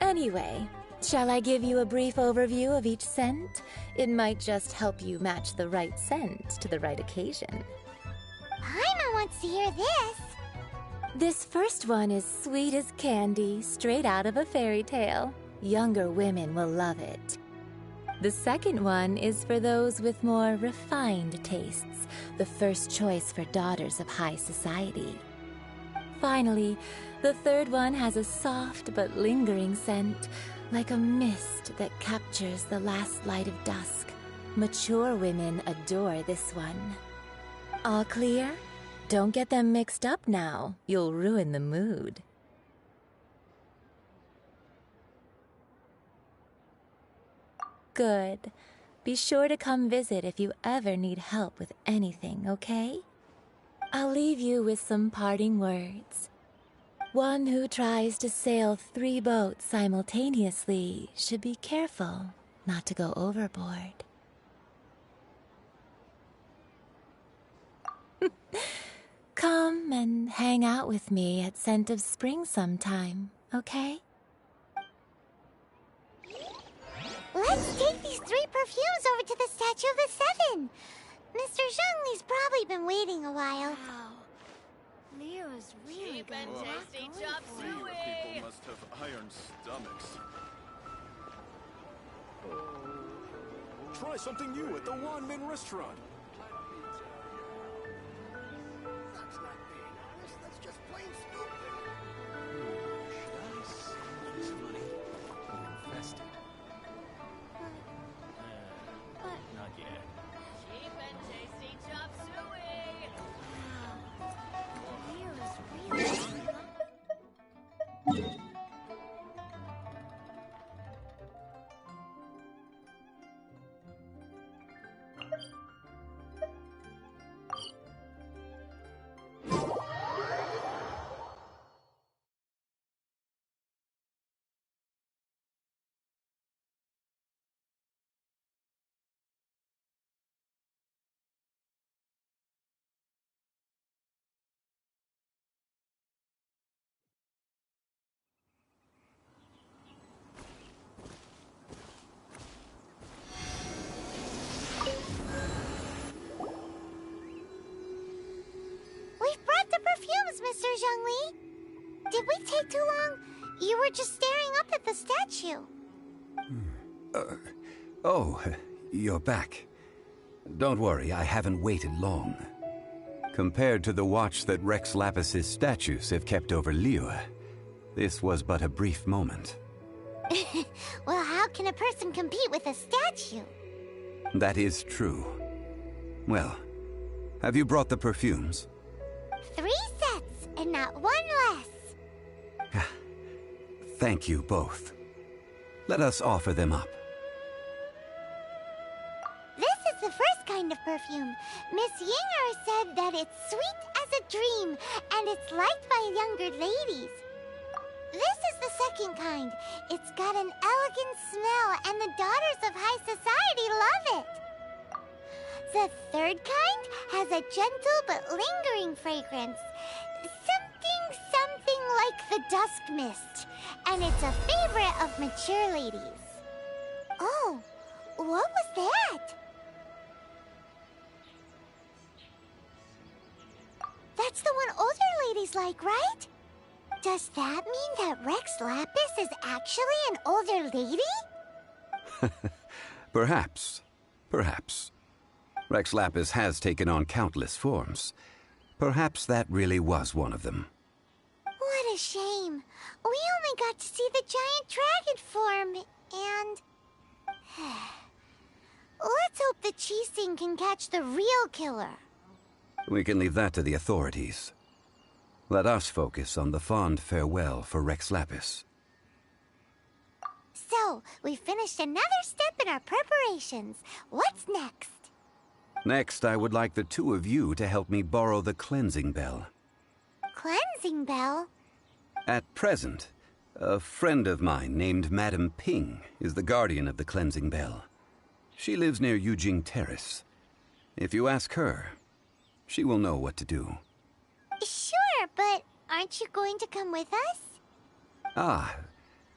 Anyway, shall I give you a brief overview of each scent? It might just help you match the right scent to the right occasion. Paimon wants to hear this. This first one is sweet as candy, straight out of a fairy tale. Younger women will love it. The second one is for those with more refined tastes, the first choice for daughters of high society. Finally, the third one has a soft but lingering scent, like a mist that captures the last light of dusk. Mature women adore this one. All clear? Don't get them mixed up now. You'll ruin the mood. Good. Be sure to come visit if you ever need help with anything, okay? I'll leave you with some parting words. One who tries to sail 3 boats simultaneously should be careful not to go overboard. Come and hang out with me at Scent of Spring sometime, okay? Let's take these 3 perfumes over to the Statue of the Seven. Mr. Zhongli's probably been waiting a while. Wow. Leo's really Cheap got and a lot tasty going chop for him. suey. People must have iron stomachs. Try something new at the Wanmin restaurant. That's not being honest, that's just plain stupid. It's funny. We're infested. Not yet. Cheap and tasty chop suey. Leo's really We've brought the perfumes, Mr. Zhongli. Did we take too long? You were just staring up at the statue. Oh, you're back. Don't worry, I haven't waited long. Compared to the watch that Rex Lapis's statues have kept over Liyue, this was but a brief moment. Well, how can a person compete with a statue? That is true. Well, have you brought the perfumes? 3 sets, and not 1 less. Thank you both. Let us offer them up. This is the first kind of perfume. Miss Yinger said that it's sweet as a dream, and it's liked by younger ladies. This is the second kind. It's got an elegant smell, and the daughters of high society love it. The third kind has a gentle but lingering fragrance. Something like the dusk mist. And it's a favorite of mature ladies. Oh, what was that? That's the one older ladies like, right? Does that mean that Rex Lapis is actually an older lady? Perhaps. Perhaps. Rex Lapis has taken on countless forms. Perhaps that really was one of them. What a shame. We only got to see the giant dragon form, and... Let's hope the Chising can catch the real killer. We can leave that to the authorities. Let us focus on the fond farewell for Rex Lapis. So, we finished another step in our preparations. What's next? Next, I would like the two of you to help me borrow the cleansing bell. Cleansing bell? At present, a friend of mine named Madame Ping is the guardian of the cleansing bell. She lives near Yujing Terrace. If you ask her, she will know what to do. Sure, but aren't you going to come with us? Ah,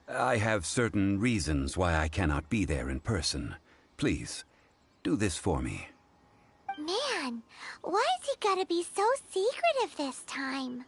I have certain reasons why I cannot be there in person. Please, do this for me. Man, why's he gotta be so secretive this time?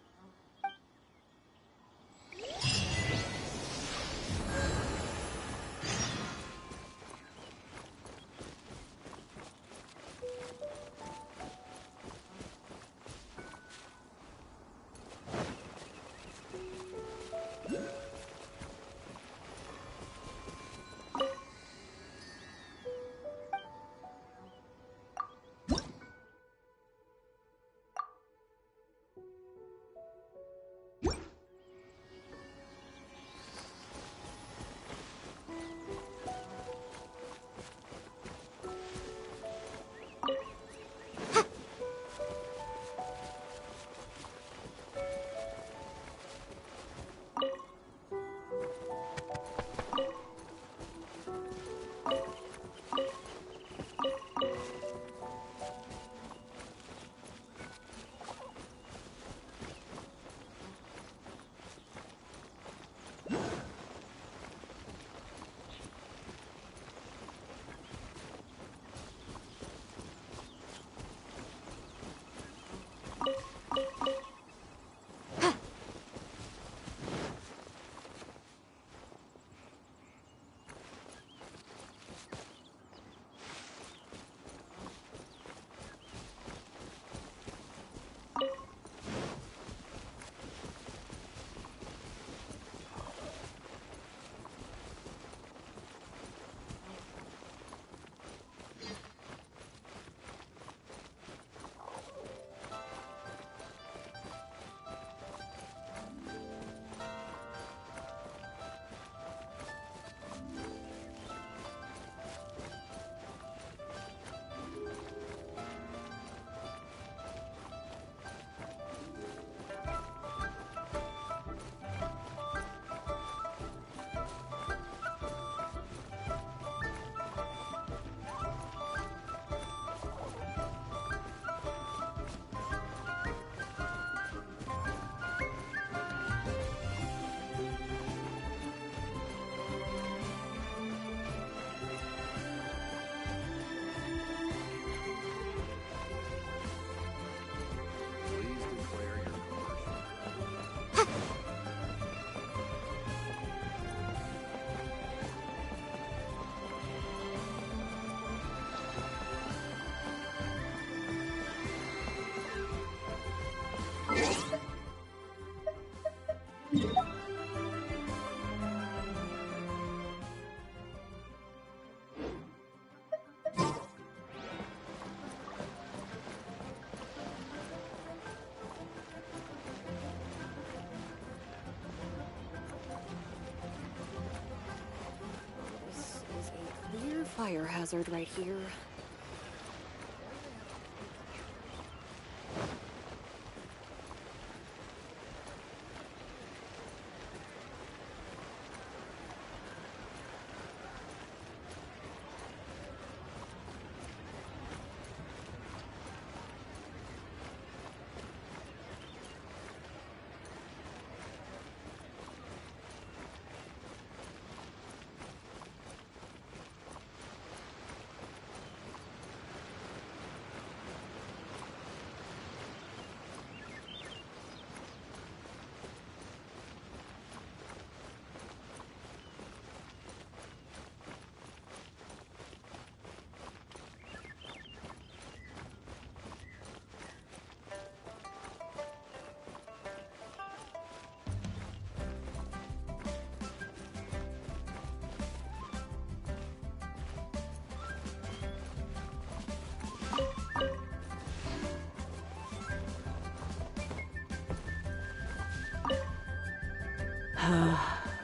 fire hazard right here.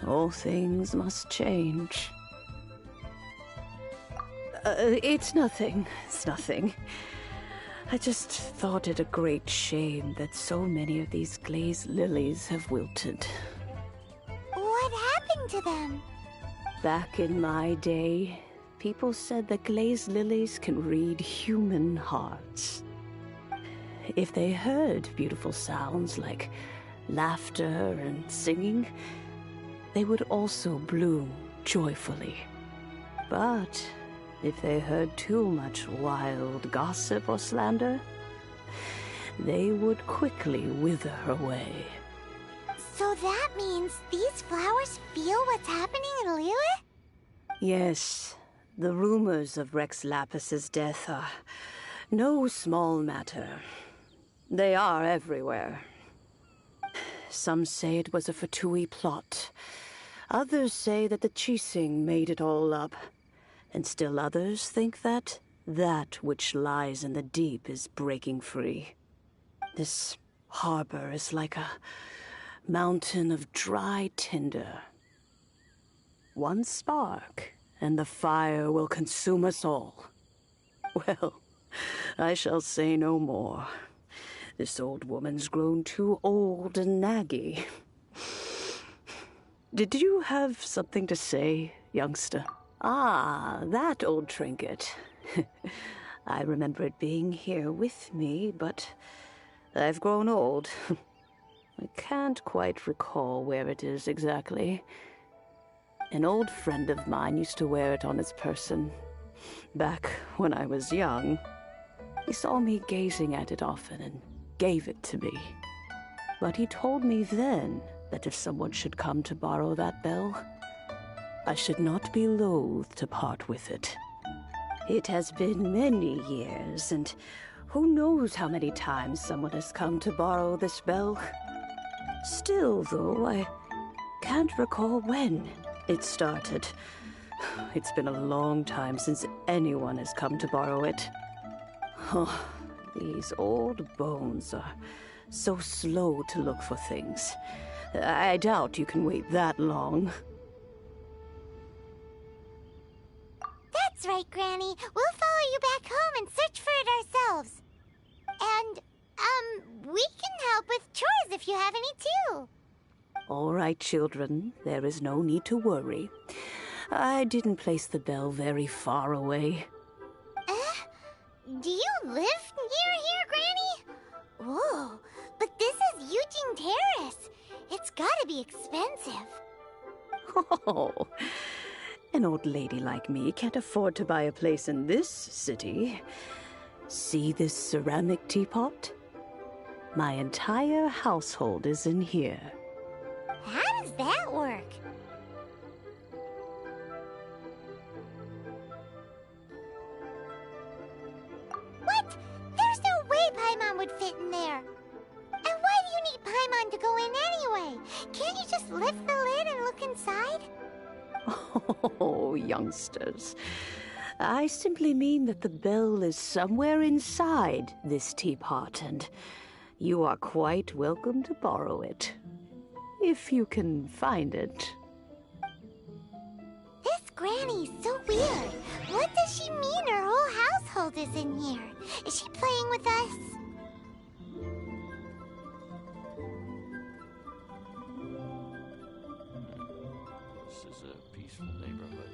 All things must change. It's nothing. It's nothing. I just thought it a great shame that so many of these glazed lilies have wilted. What happened to them? Back in my day, people said that glazed lilies can read human hearts. If they heard beautiful sounds like laughter and singing, they would also bloom joyfully. But if they heard too much wild gossip or slander, they would quickly wither away. So that means these flowers feel what's happening in Liyue? Yes, the rumors of Rex Lapus's death are no small matter. They are everywhere. Some say it was a Fatui plot. Others say that the Chising made it all up. And still others think that which lies in the deep is breaking free. This harbor is like a mountain of dry tinder. One spark, and the fire will consume us all. Well, I shall say no more. This old woman's grown too old and naggy. Did you have something to say, youngster? Ah, that old trinket. I remember it being here with me, but I've grown old. I can't quite recall where it is exactly. An old friend of mine used to wear it on his person, back when I was young. He saw me gazing at it often and gave it to me. But he told me then that if someone should come to borrow that bell, I should not be loath to part with it. It has been many years, and who knows how many times someone has come to borrow this bell. Still, though, I can't recall when it started. It's been a long time since anyone has come to borrow it. Oh, these old bones are so slow to look for things. I doubt you can wait that long. That's right, Granny. We'll follow you back home and search for it ourselves. And, we can help with chores if you have any too. All right, children. There is no need to worry. I didn't place the bell very far away. Do you live near here, Granny? Whoa, but this is Eugene Terrace. It's gotta be expensive. Oh, an old lady like me can't afford to buy a place in this city. See this ceramic teapot? My entire household is in here. How does that work? What? There's no way Paimon would fit in there. And why do you need Paimon to go in anyway? Can't you just lift the lid and look inside? Oh, youngsters. I simply mean that the bell is somewhere inside this teapot, and you are quite welcome to borrow it. If you can find it. This Granny's so weird. What does she mean her whole household is in here? Is she playing with us? This is a peaceful neighborhood.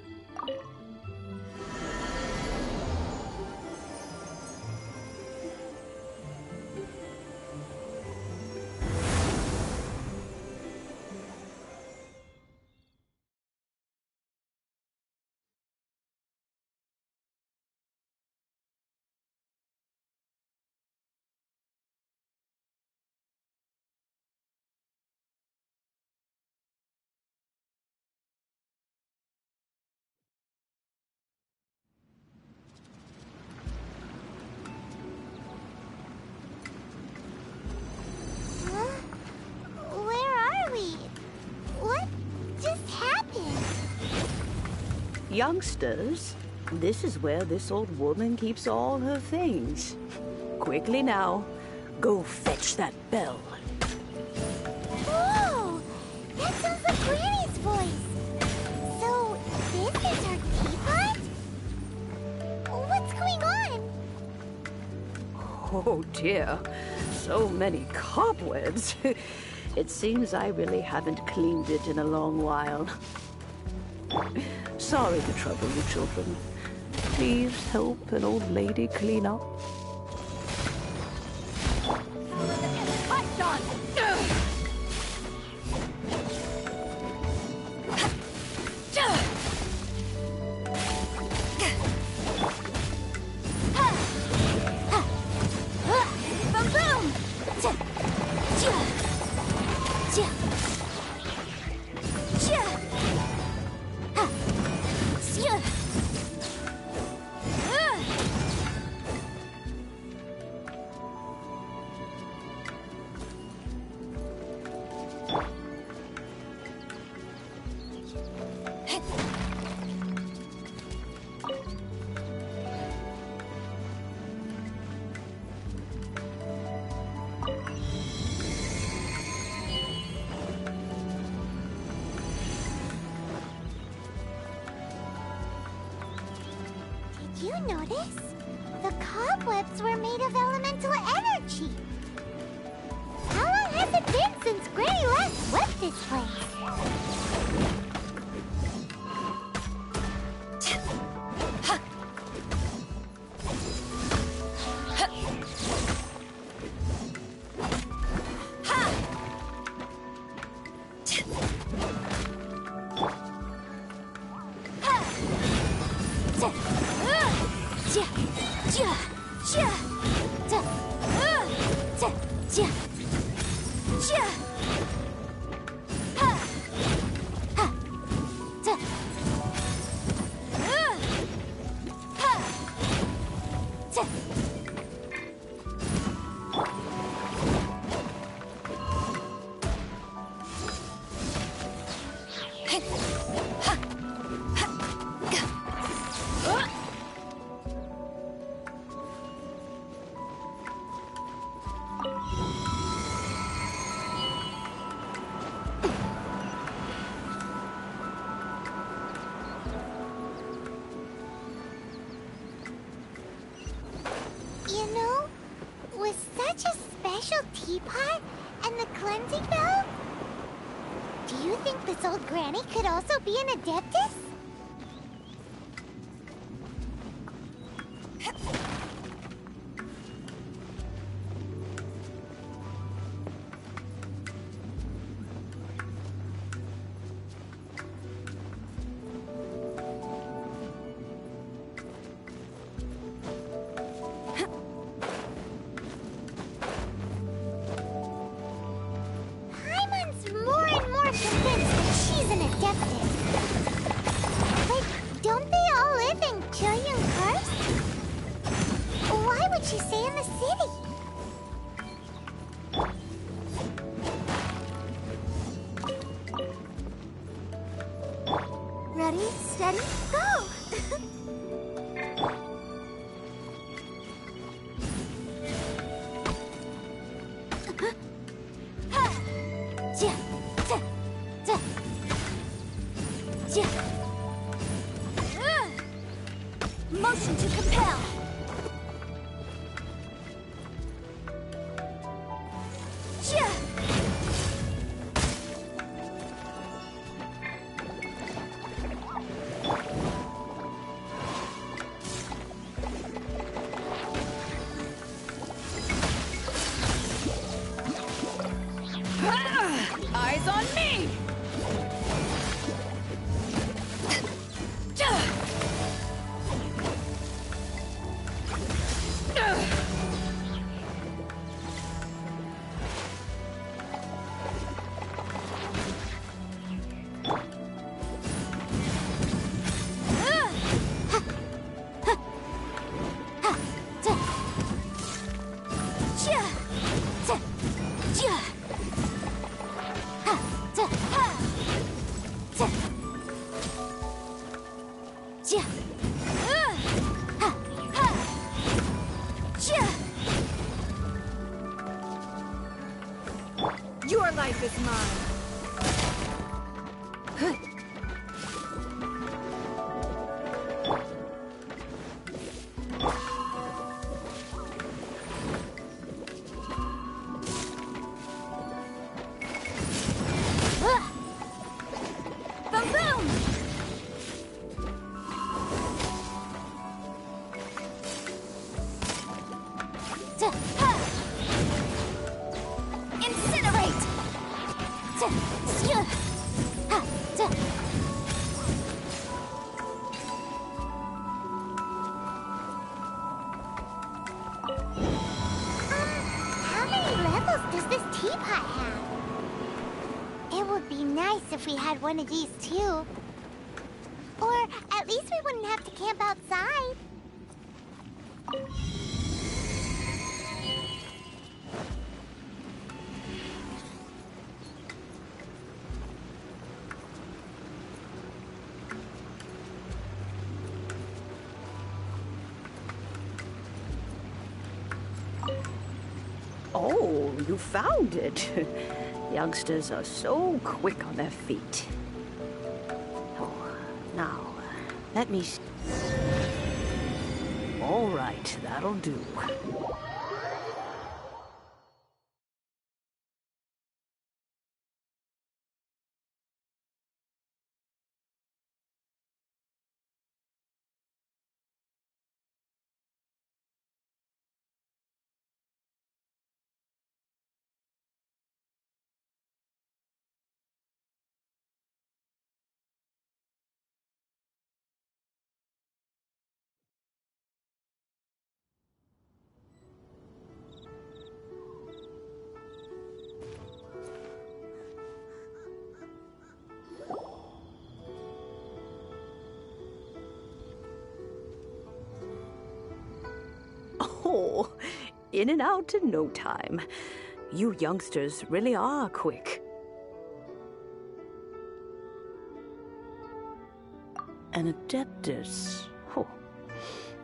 Where are we? What just happened? Youngsters, this is where this old woman keeps all her things. Quickly now, go fetch that bell. Whoa! That sounds like Granny's voice. So, this is her teapot? What's going on? Oh dear, so many cobwebs. It seems I really haven't cleaned it in a long while. Sorry to trouble you, children. Please help an old lady clean up. Did you notice? The cobwebs were made of elemental energy. How long has it been since Granny last swept this place? You know, with such a special teapot and the cleansing bell, do you think this old granny could also be an adeptus? Paimon's more and more convinced that she's an adeptus. But don't they all live in Junyun first? Why would she stay in the city? Ready, steady, go! Motion to compel. Chia! Eyes on me! Your life is mine. Boom boom! Incinerate! How many levels does this teapot have? It would be nice if we had one of these too. Or at least we wouldn't have to camp outside. Oh, you found it. Youngsters are so quick on their feet. Oh, now, let me see. All right, that'll do. Oh, in and out in no time. You youngsters really are quick. An adeptus. Oh,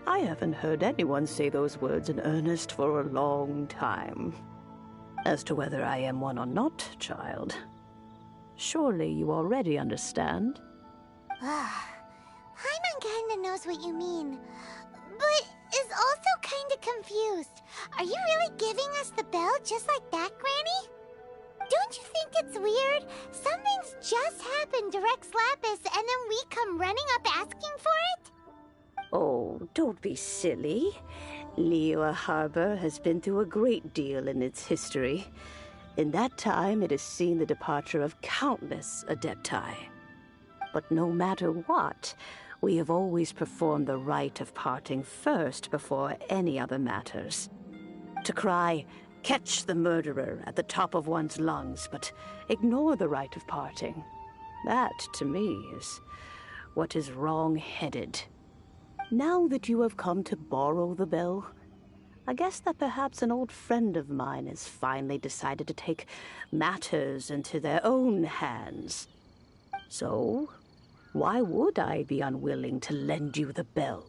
I haven't heard anyone say those words in earnest for a long time. As to whether I am one or not, child, surely you already understand. Paimon kinda knows what you mean, but is also kinda confused. Are you really giving us the bell just like that, Granny? Don't you think it's weird? Something's just happened to Rex Lapis and then we come running up asking for it? Oh, don't be silly. Liyue Harbor has been through a great deal in its history. In that time, it has seen the departure of countless adepti. But no matter what, we have always performed the rite of parting first before any other matters. To cry, "Catch the murderer," at the top of one's lungs, but ignore the rite of parting. That, to me, is what is wrong-headed. Now that you have come to borrow the bell, I guess that perhaps an old friend of mine has finally decided to take matters into their own hands. So, why would I be unwilling to lend you the bell?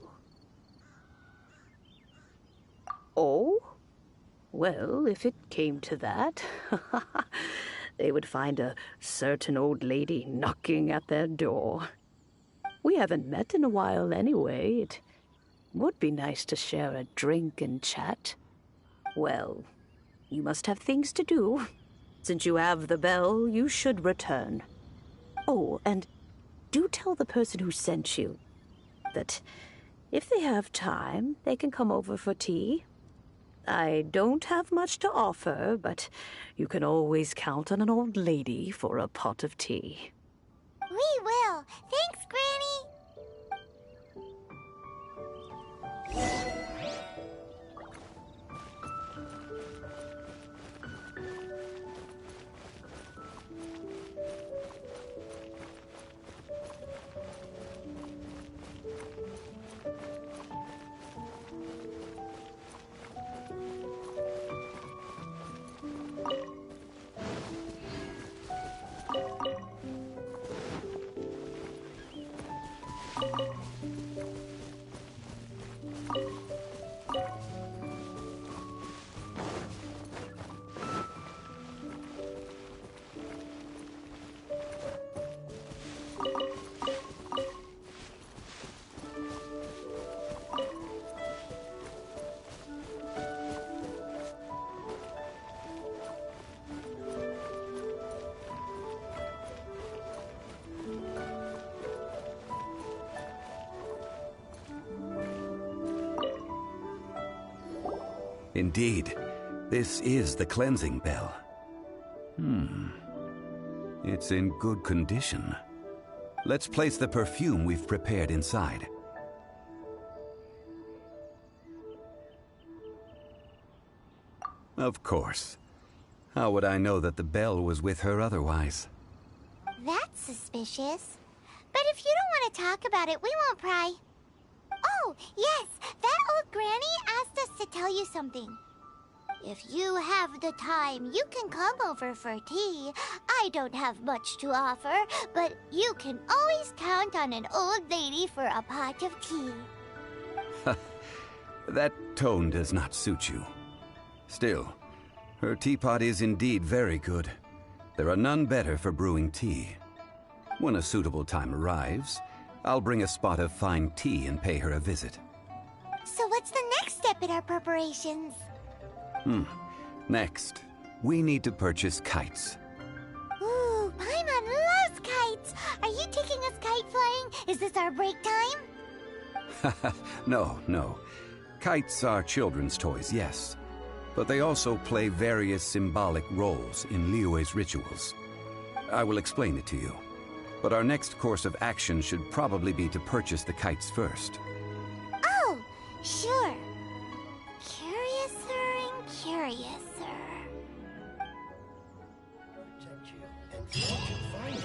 Oh? Well, if it came to that, they would find a certain old lady knocking at their door. We haven't met in a while anyway. It Would be nice to share a drink and chat. Well, you must have things to do. Since you have the bell, you should return. Oh, and do tell the person who sent you that if they have time, they can come over for tea. I don't have much to offer, but you can always count on an old lady for a pot of tea. We will. Thanks, Granny. Indeed, this is the cleansing bell. It's in good condition. Let's place the perfume we've prepared inside. Of course. How would I know that the bell was with her otherwise? That's suspicious. But if you don't want to talk about it, we won't pry. Oh, yes, that old granny asked us to tell you something. If you have the time, you can come over for tea. I don't have much to offer, but you can always count on an old lady for a pot of tea. That tone does not suit you. Still, her teapot is indeed very good. There are none better for brewing tea. When a suitable time arrives, I'll bring a spot of fine tea and pay her a visit. So what's the next step in our preparations? Next, we need to purchase kites. Ooh, Paimon loves kites! Are you taking us kite flying? Is this our break time? No. Kites are children's toys, yes. But they also play various symbolic roles in Liyue's rituals. I will explain it to you. But our next course of action should probably be to purchase the kites first. Oh, sure. Curiouser and curiouser. Protect you and find you finally.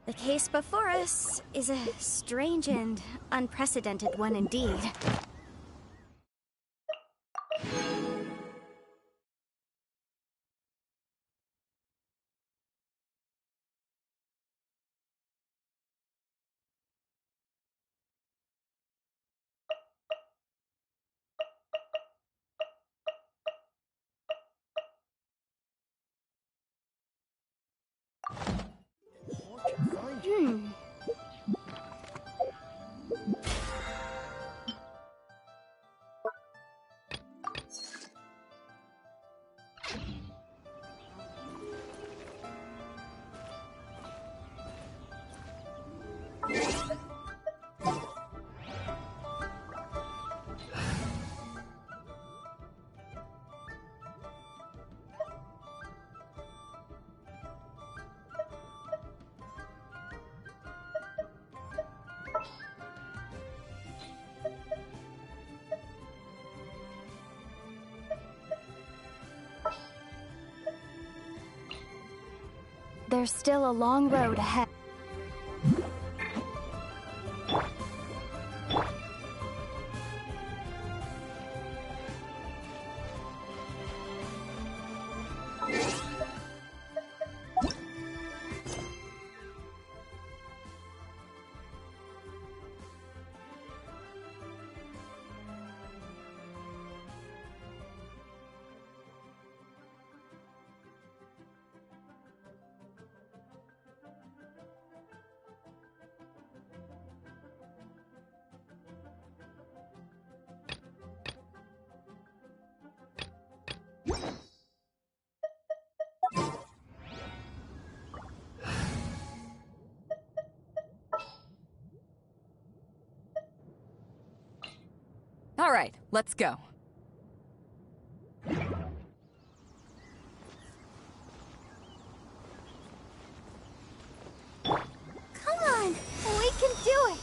The case before us is a strange and unprecedented one indeed. There's still a long road ahead. All right, let's go. Come on! We can do it!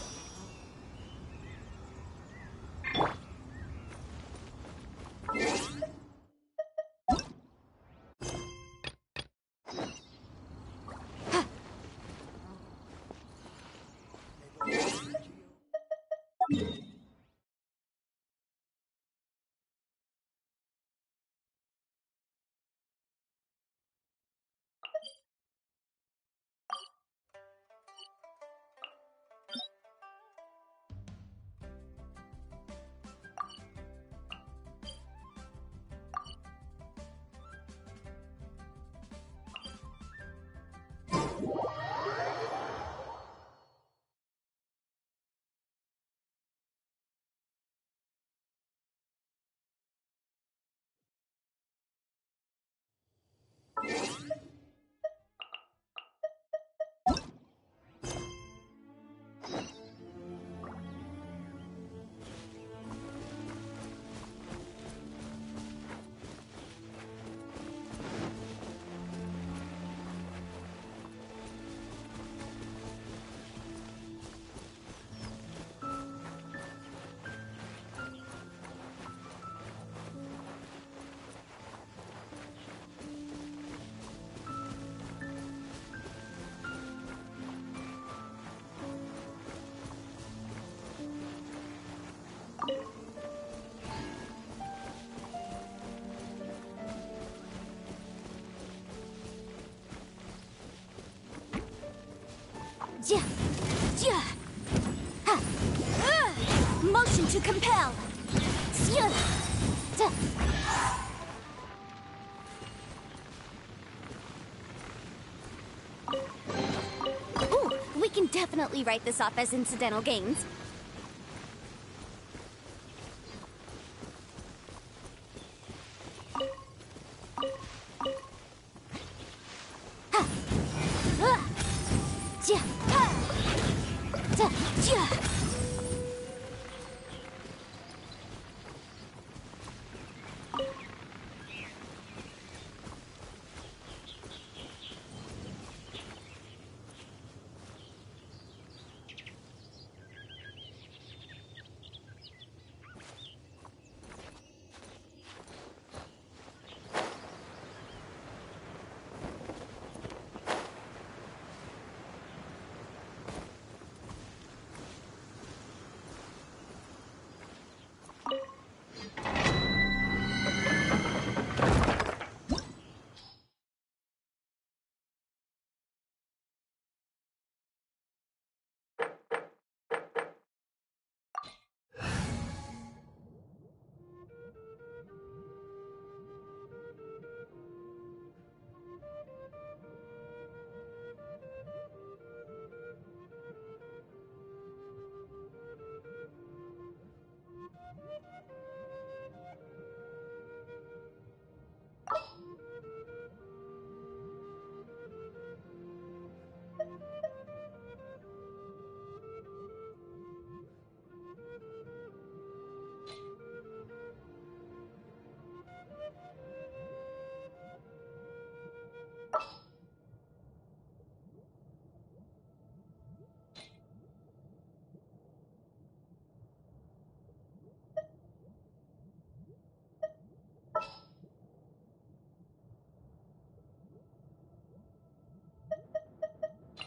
Ja, ja. Ha. Motion to compel. Ja. Da. Ooh, we can definitely write this off as incidental gains.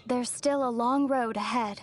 There's still a long road ahead.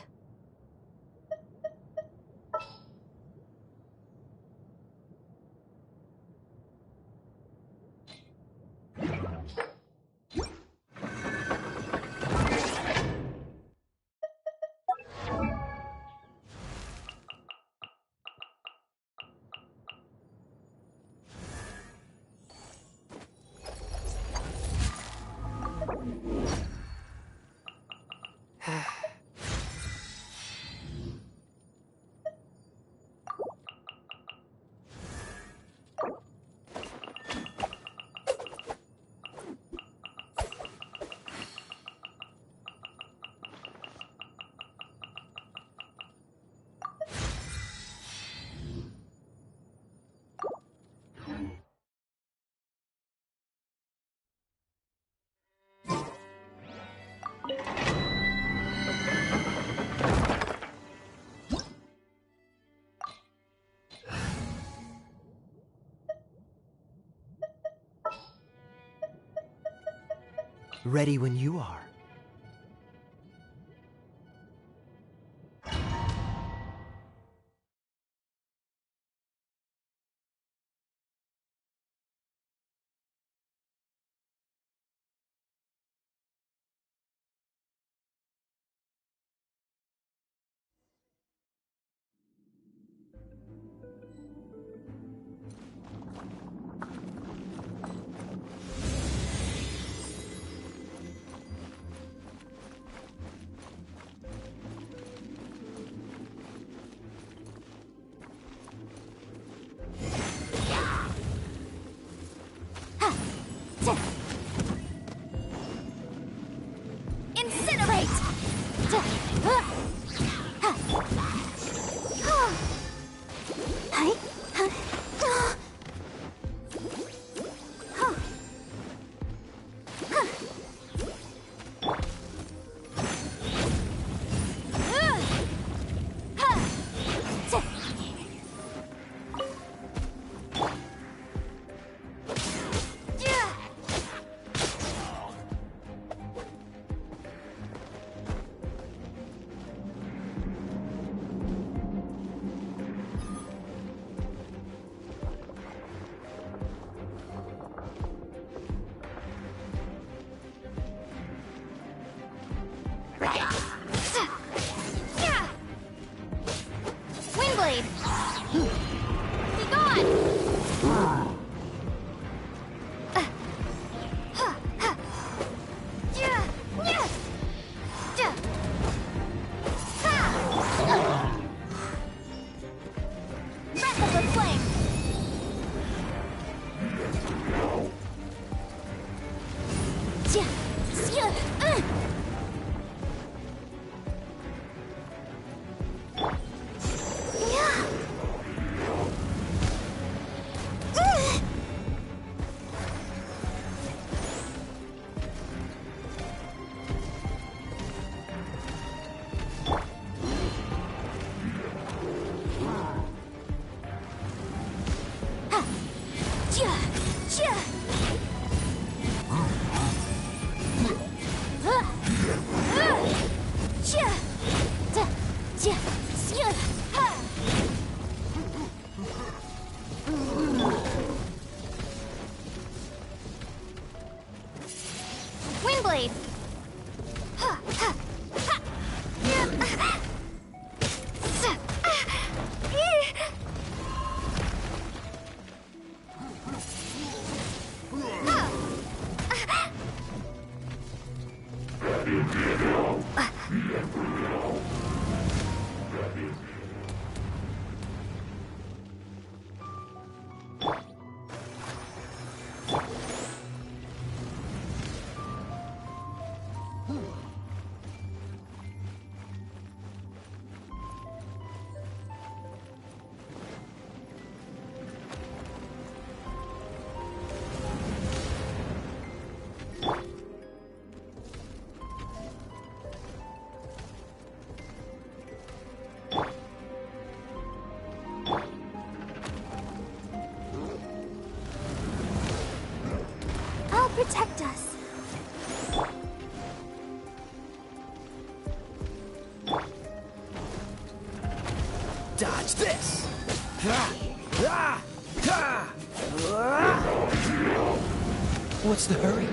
Ready when you are. Windblade! Be gone! Breath of the flame! Windblade! Dodge this! What's the hurry?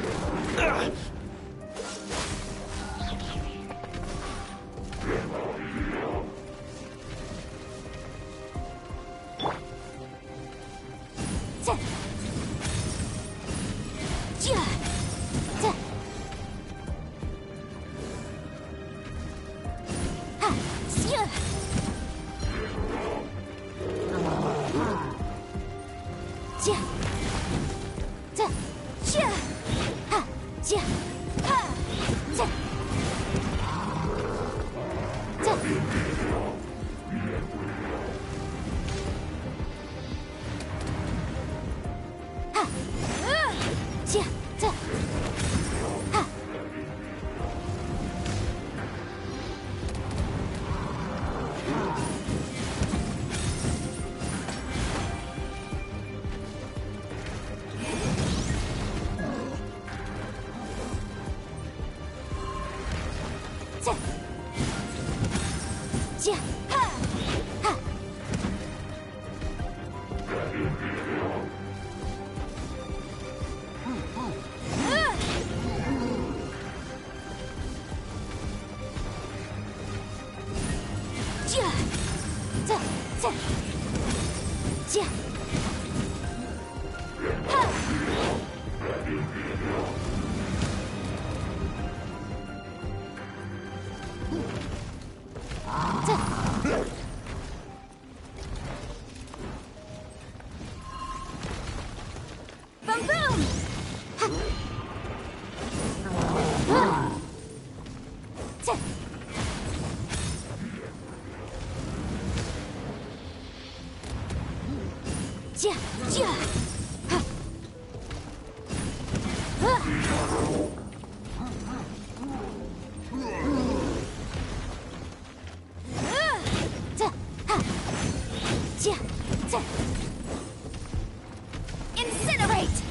Incinerate!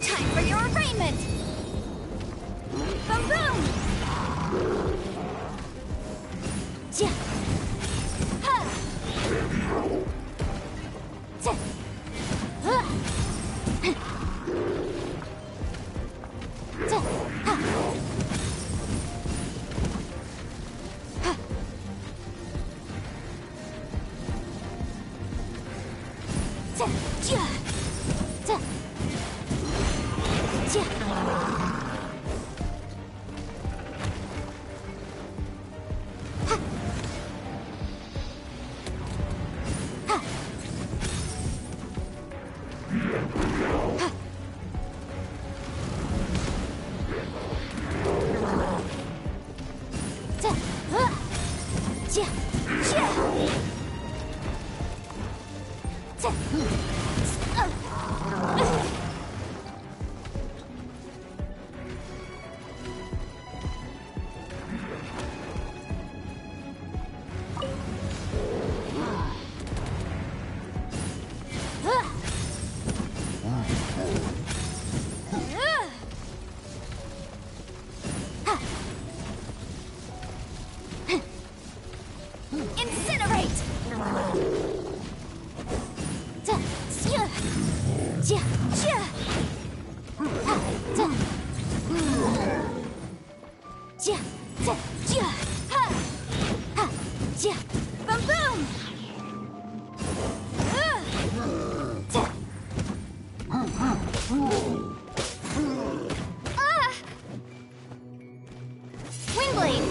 Time for your arraignment! Boom boom! Incinerate! Boom boom! Windblade!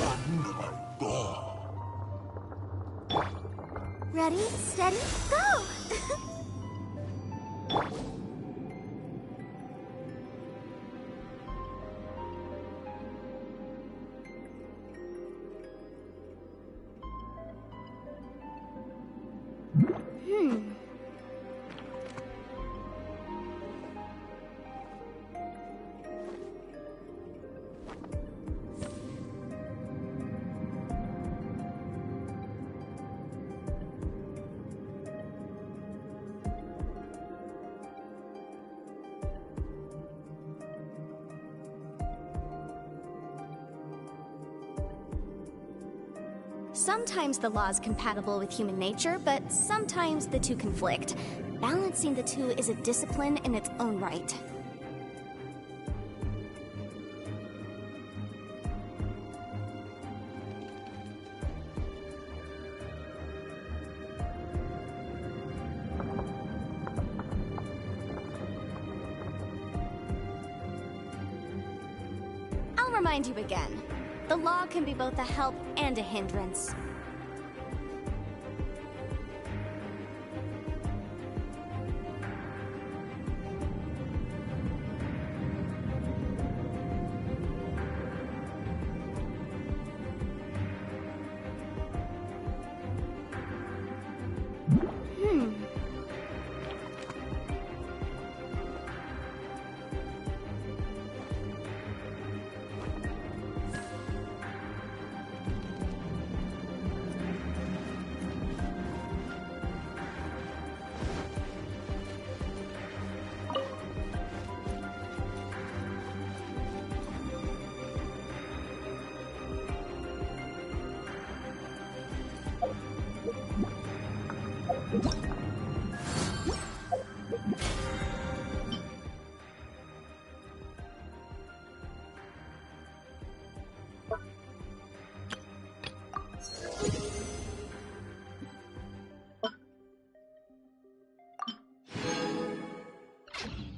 Ready, steady, go! Sometimes the law is compatible with human nature, but sometimes the two conflict. Balancing the two is a discipline in its own right. I'll remind you again. The law can be both a help and a hindrance.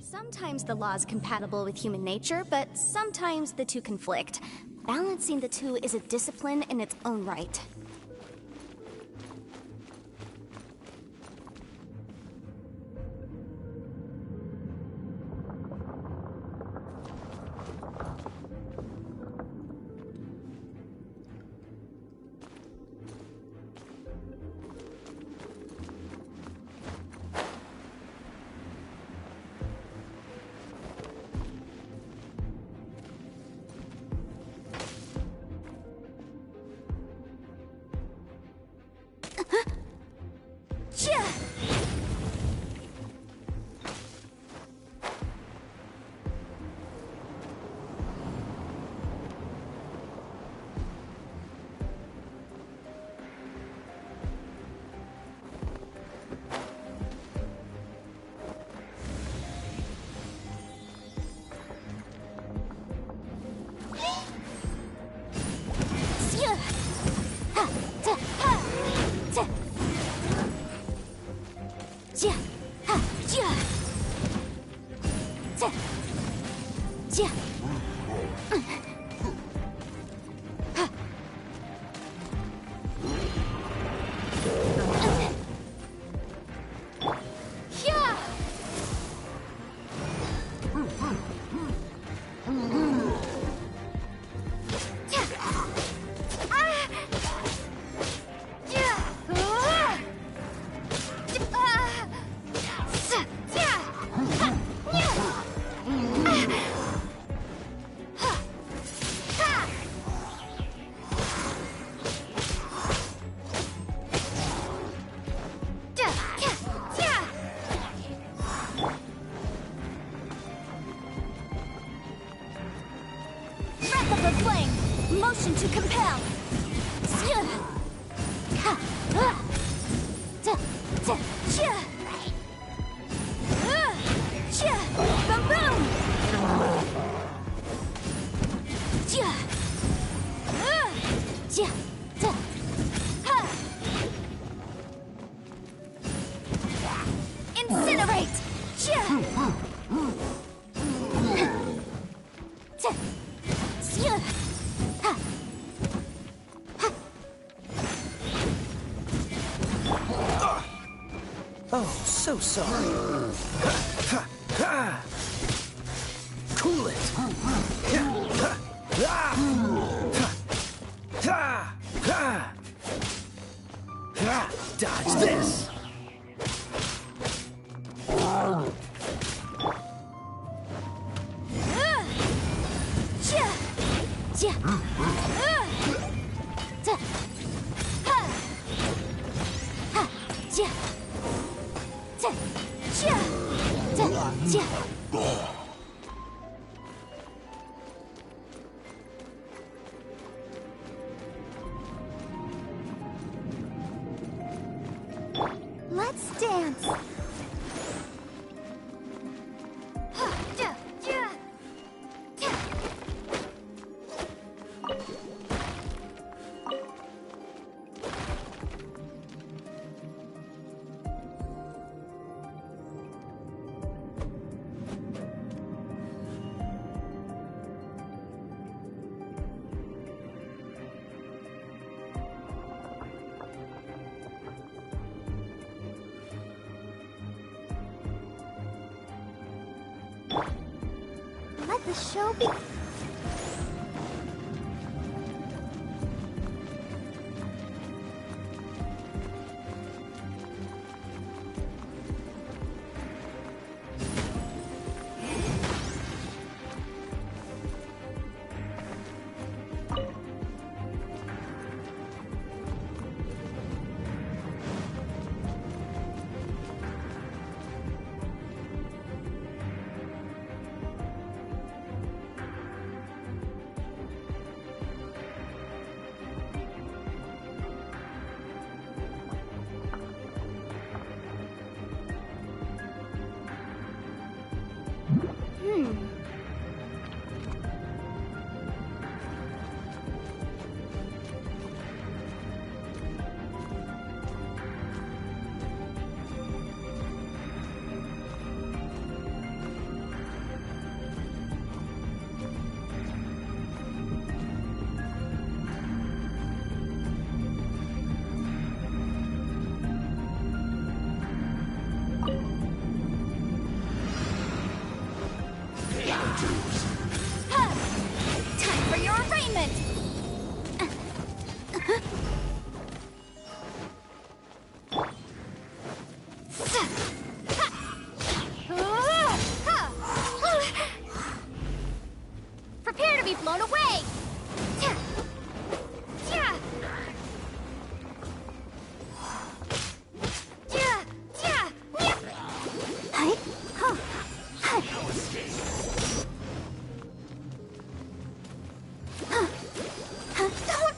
Sometimes the law is compatible with human nature, but sometimes the two conflict. Balancing the two is a discipline in its own right. Motion to compel. Boom boom. Incinerate. Oh, so sorry. Cool it. Dodge this. Let the show be. Time for your arraignment! Prepare to be blown away! Don't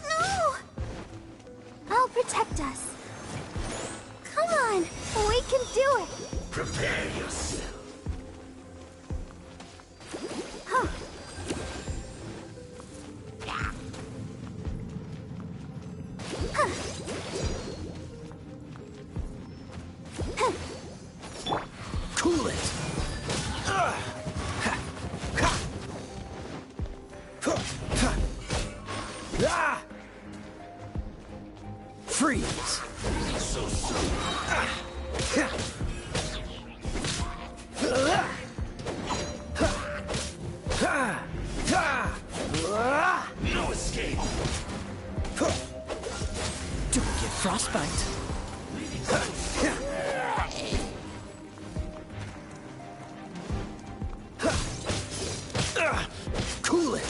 know! I'll protect us. Come on, we can do it. Prepare yourself. Cool it. Freeze. So soon. No escape. Don't get frostbite. Cool it.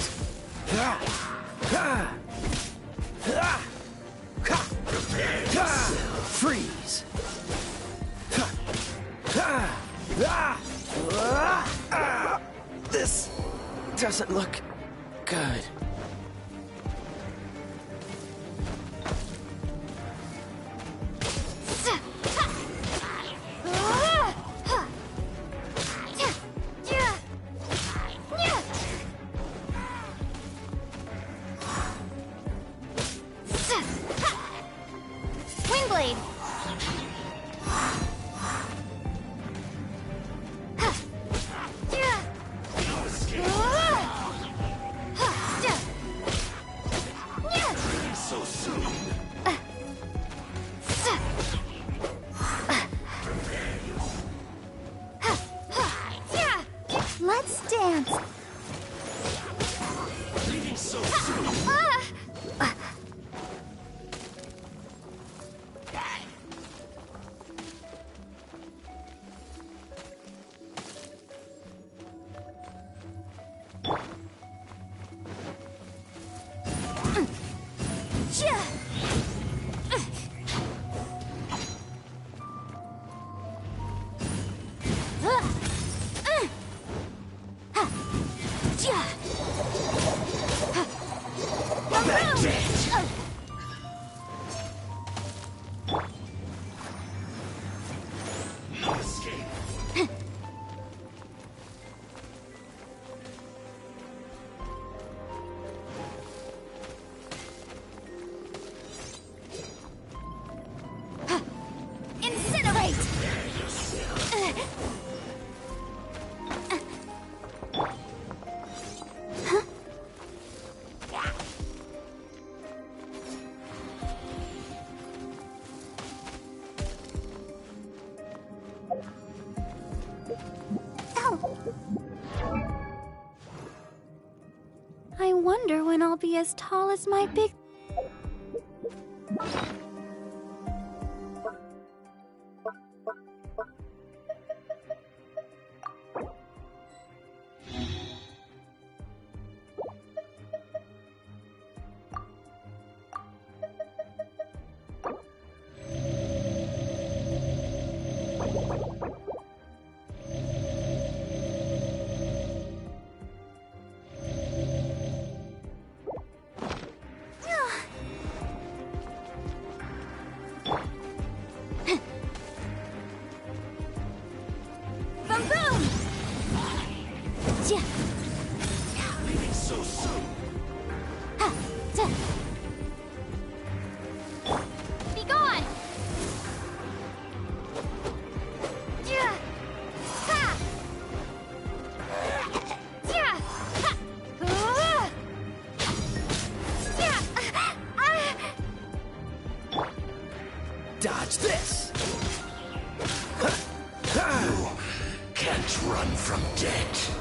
Freeze. This doesn't look good. Wingblade! So soon. Let's dance. Leaving so soon. I wonder when I'll be as tall as my big... Dodge this! You can't run from death.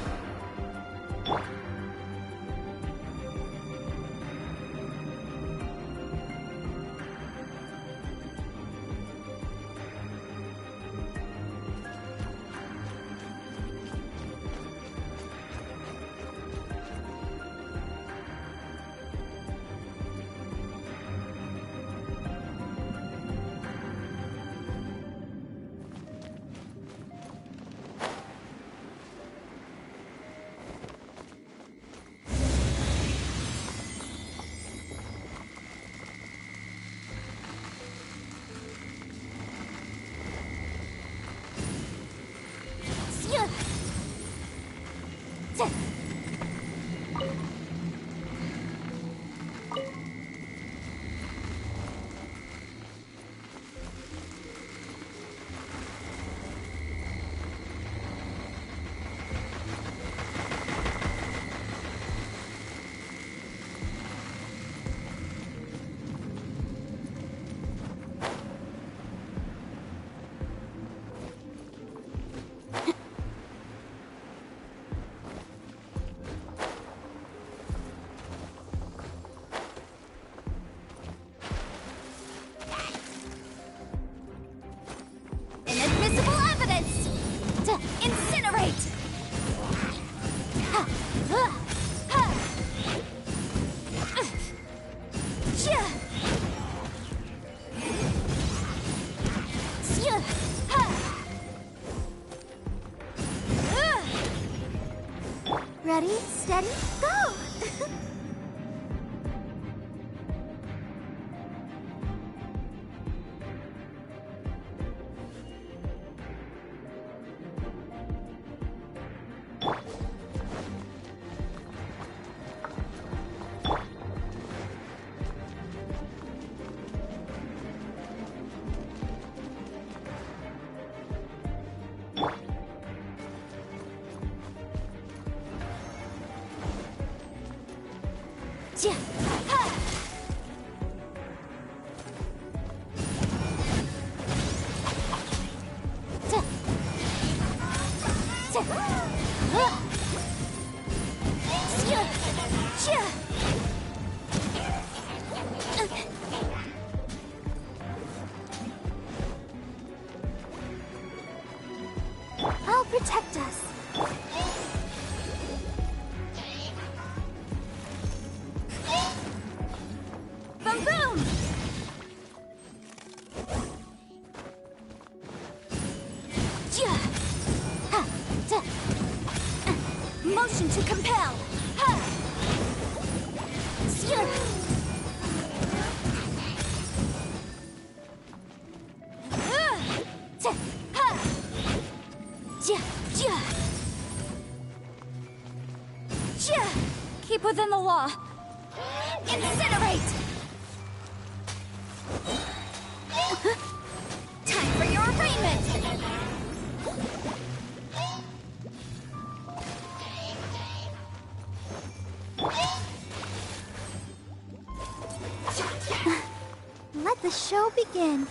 Inadmissible evidence! To incinerate! Ready, steady, go! I'll protect us. Boom boom! Motion to compel! Keep within the law. Incinerate! Time for your arraignment! Let the show begin.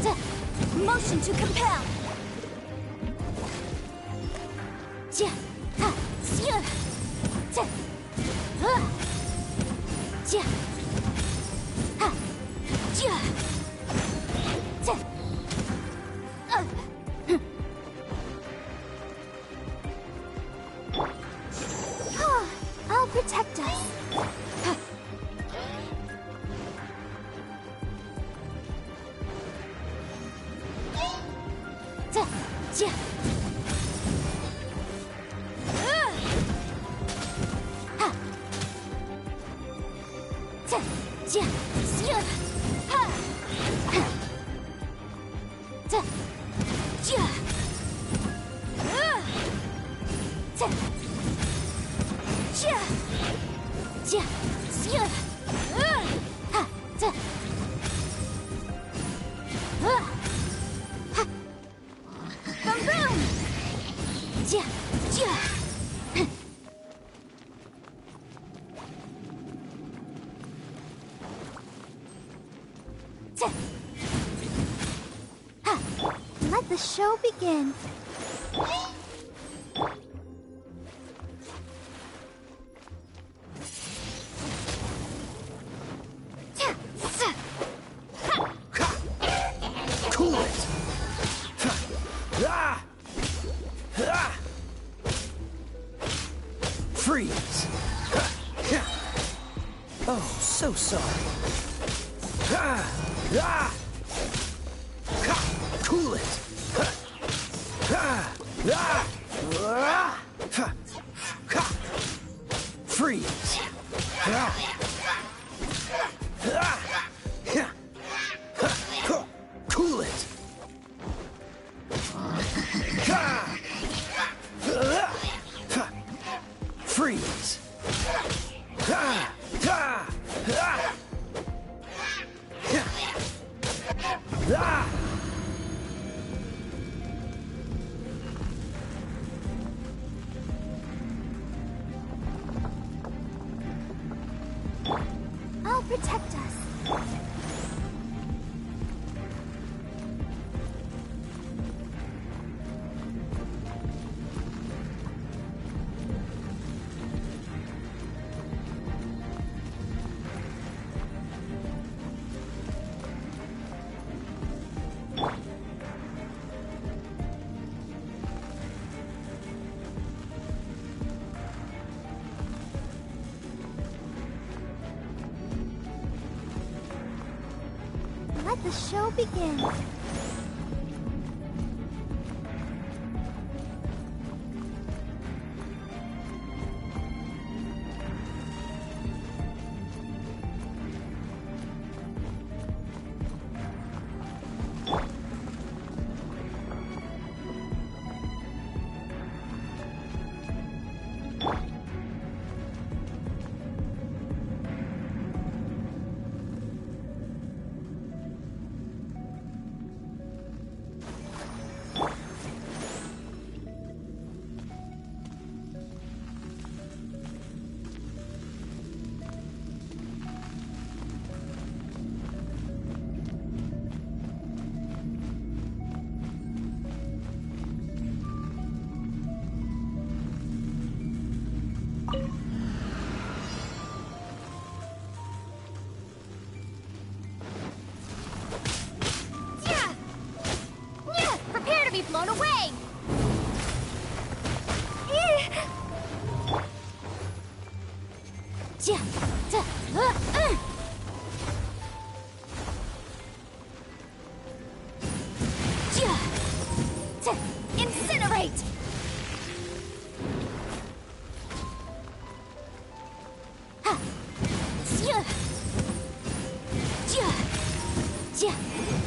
Motion to compel. I'll protect us. Let the show begin. Cool it! Freeze! Oh, so sorry. Cool it! Freeze! Cool it! Freeze! I'll protect us. Let the show begin. Prepare to be blown away! Incinerate!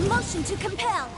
Motion to compel!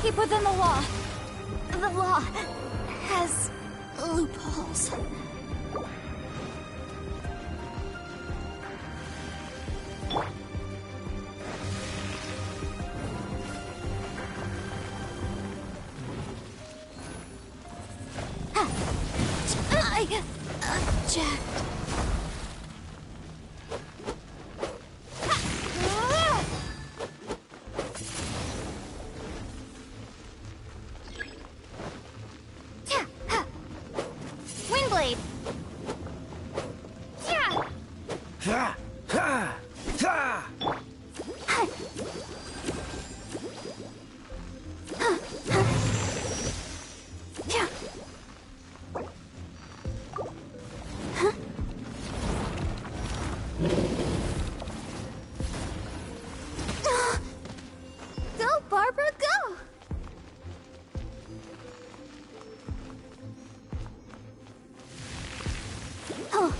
Keep within the law. The law has loopholes. Windblade! Yeah! Ha! Ha! Ha! Go, Barbara, go! Oh.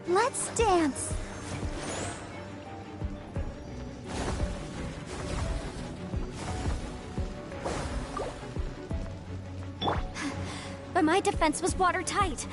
Let's dance. But my defense was watertight.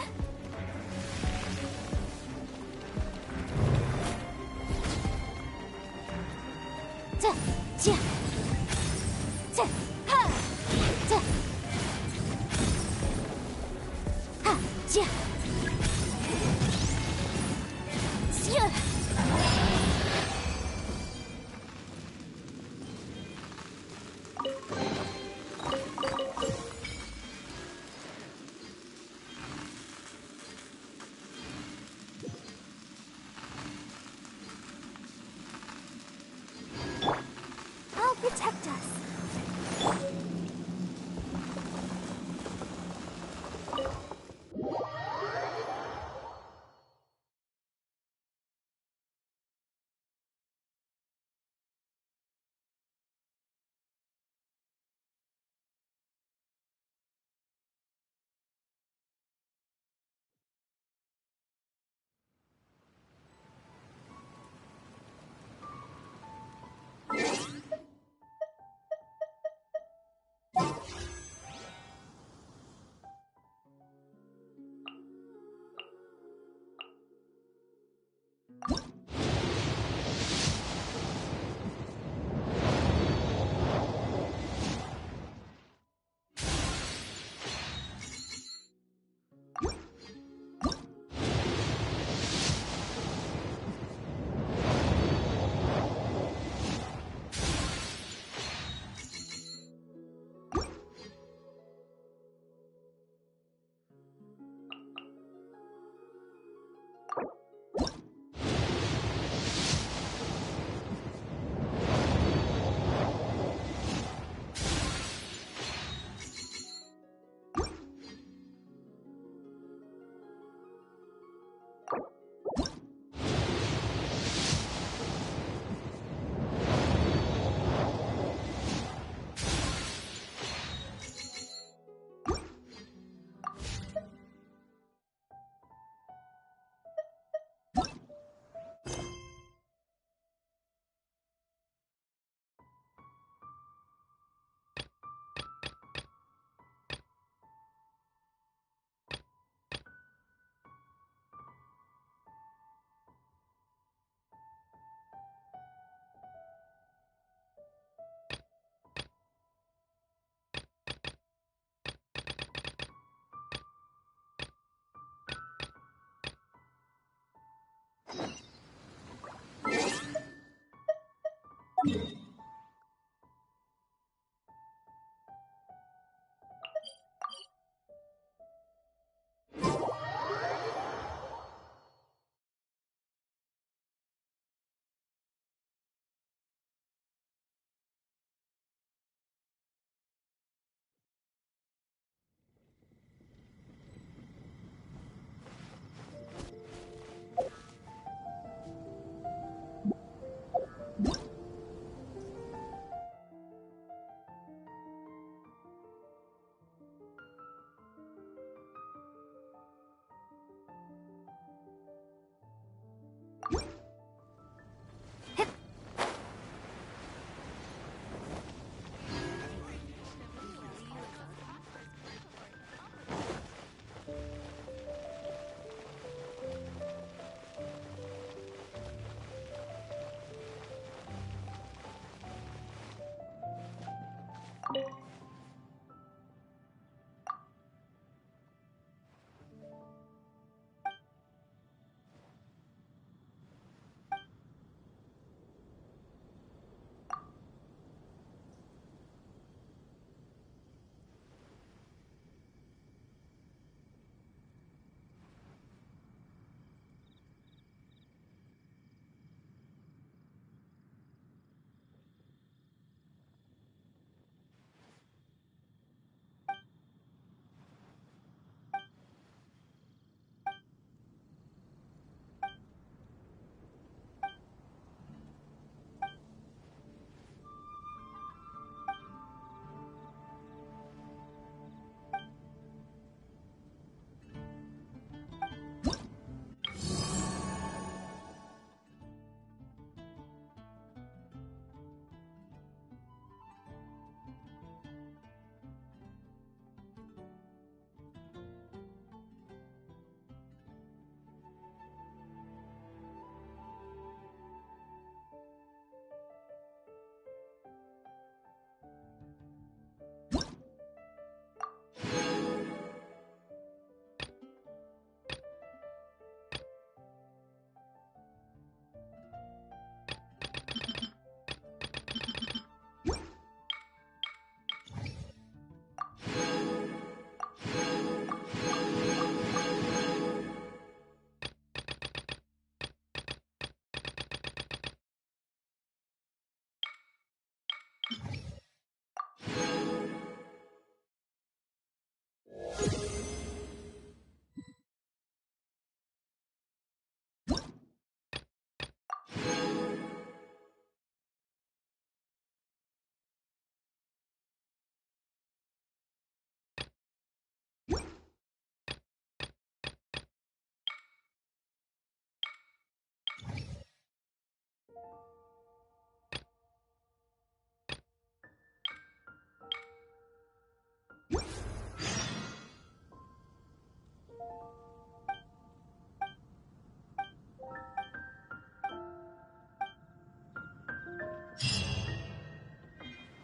I'll protect us.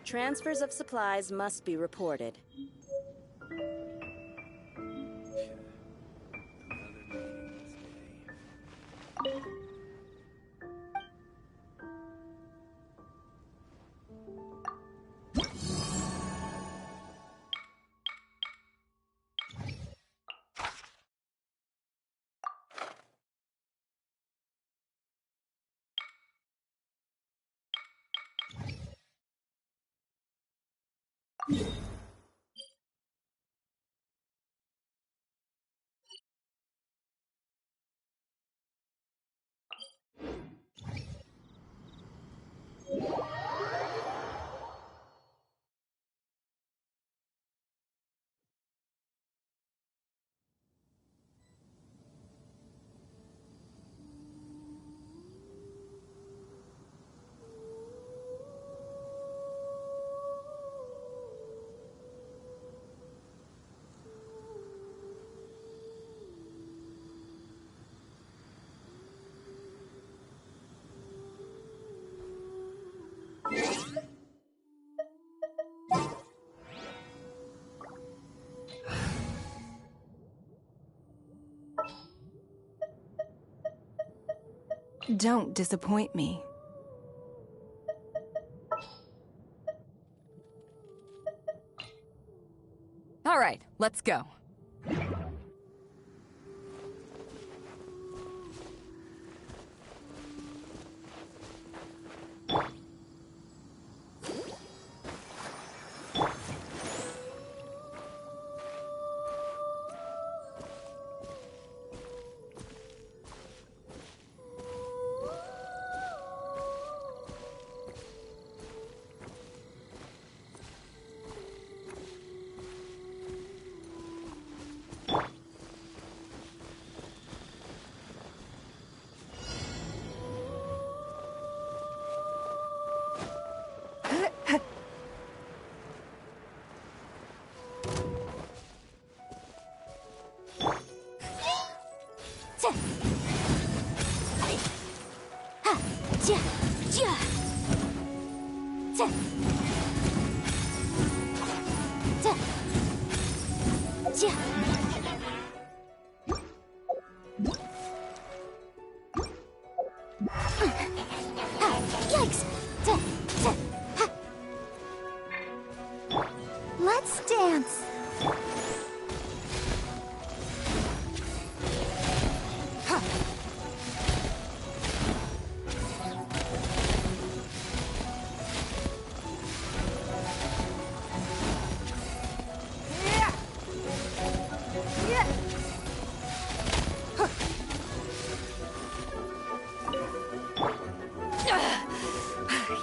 Transfers of supplies must be reported. Don't disappoint me. All right, let's go. Yikes! Let's dance.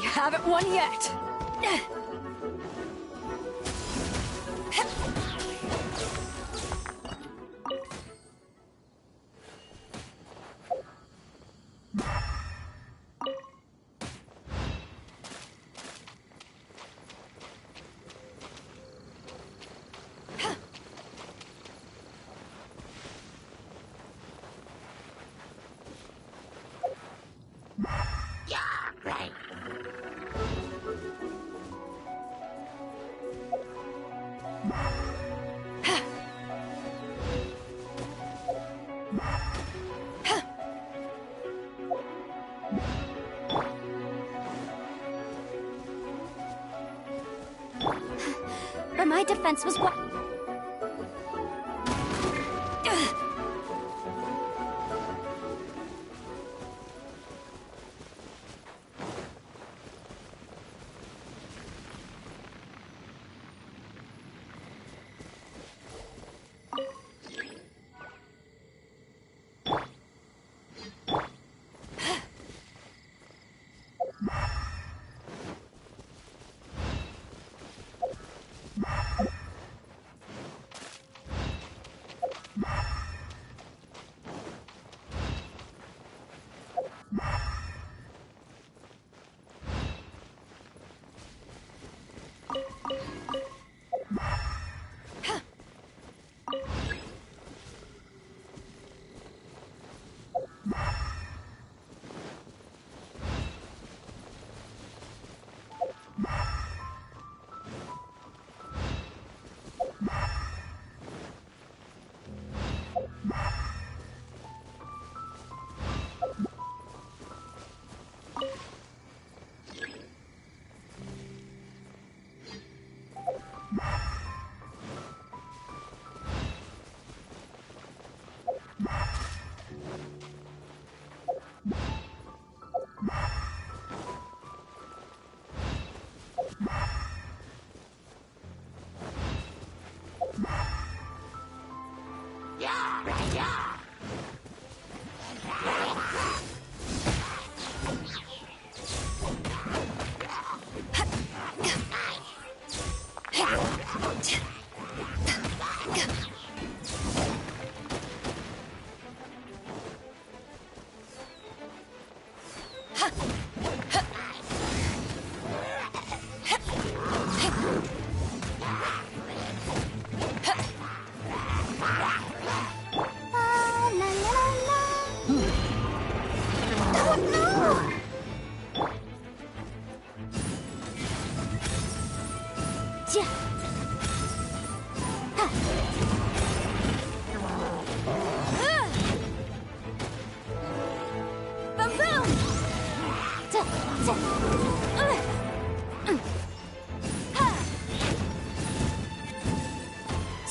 You haven't won yet. But my defense was what?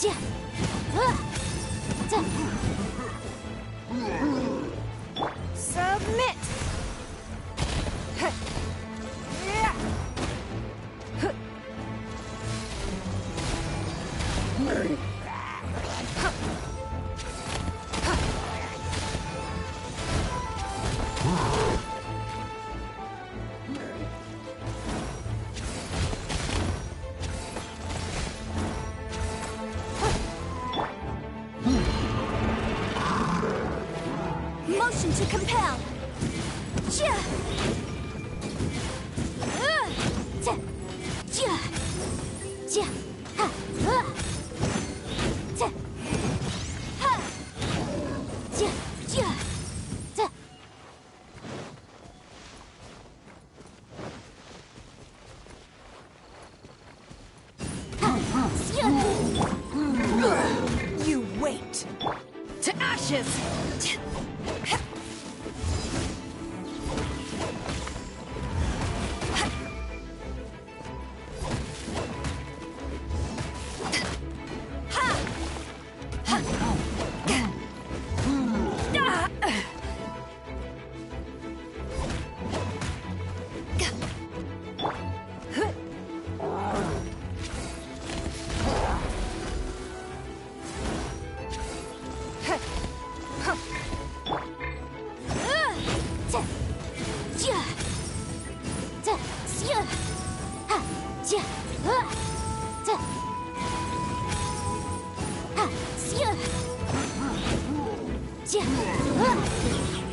Submit! Motion to compel. You wait! To ashes!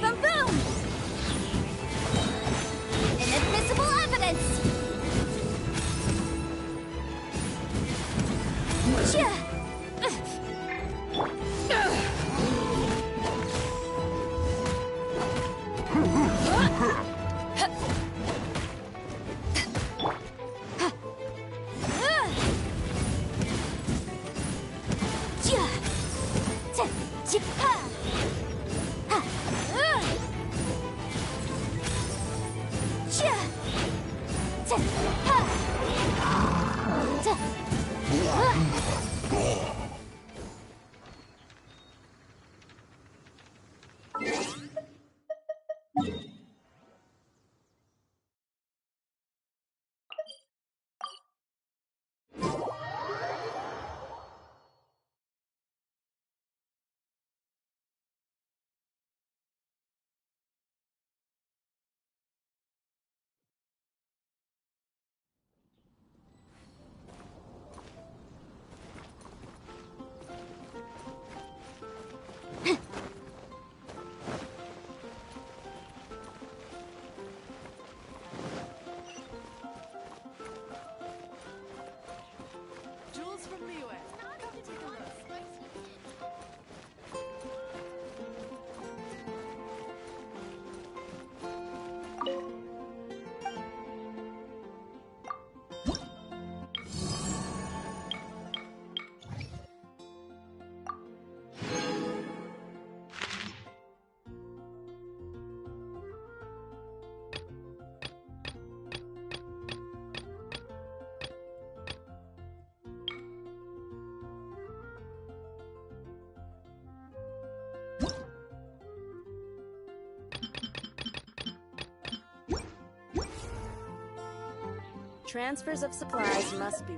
Boom boom! Inadmissible evidence! Jules from the US. Come take a look. Transfers of supplies must be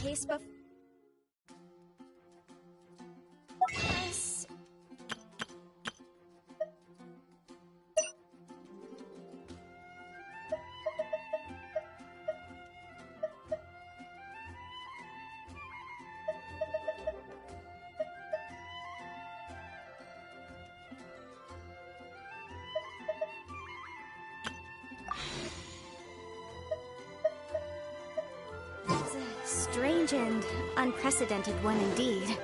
case before. Yes. It's a strange and unprecedented one indeed.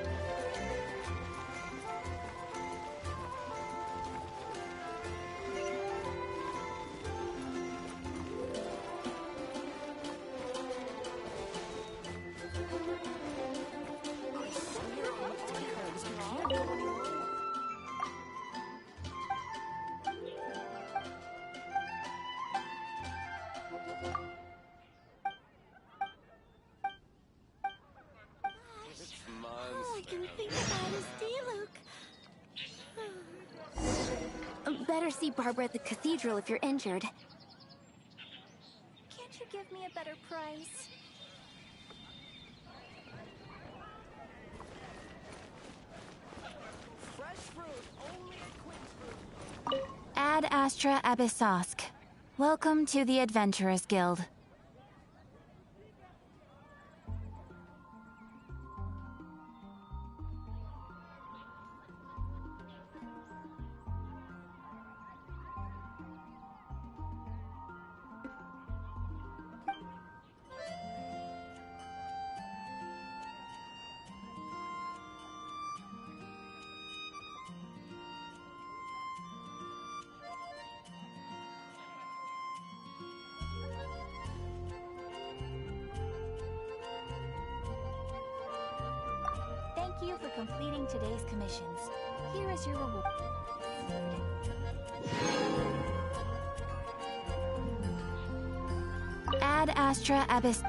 All I can think about is Diluc. Better see Barbara at the cathedral if you're injured. Can't you give me a better price? Fresh fruit, only at Queen's Fruit. Ad Astra Abyssosk. Welcome to the Adventurers Guild. Thank you for completing today's commissions. Here is your reward. Ad Astra Abyss.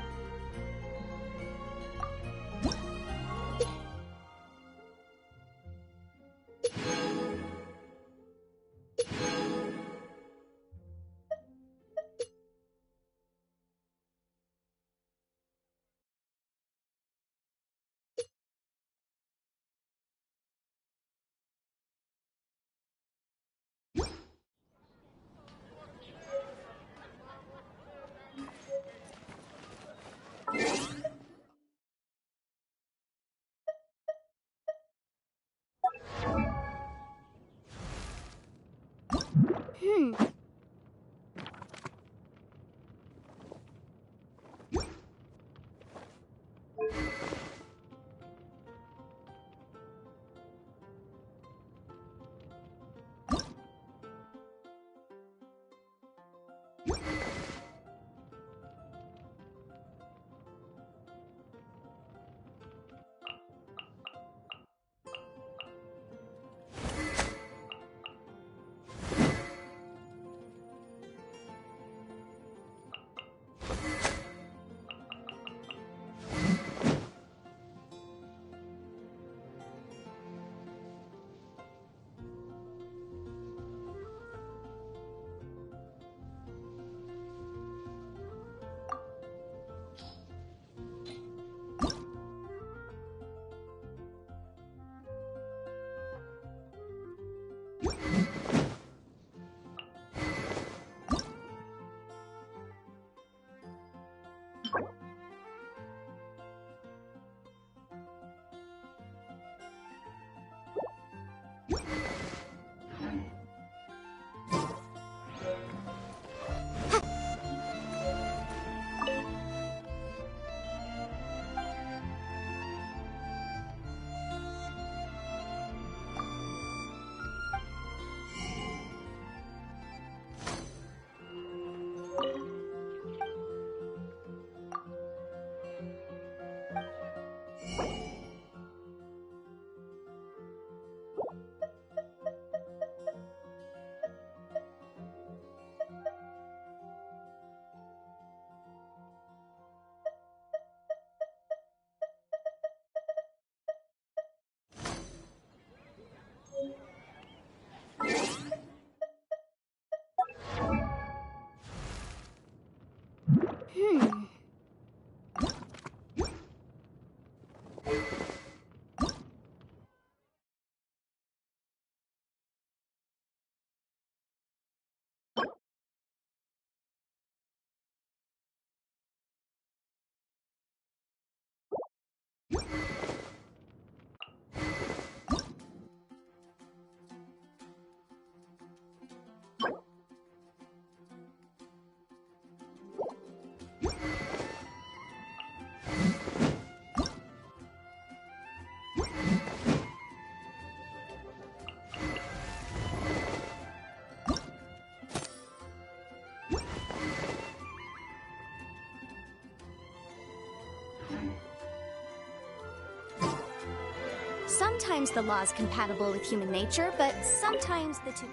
Sometimes the law is compatible with human nature, but sometimes the two...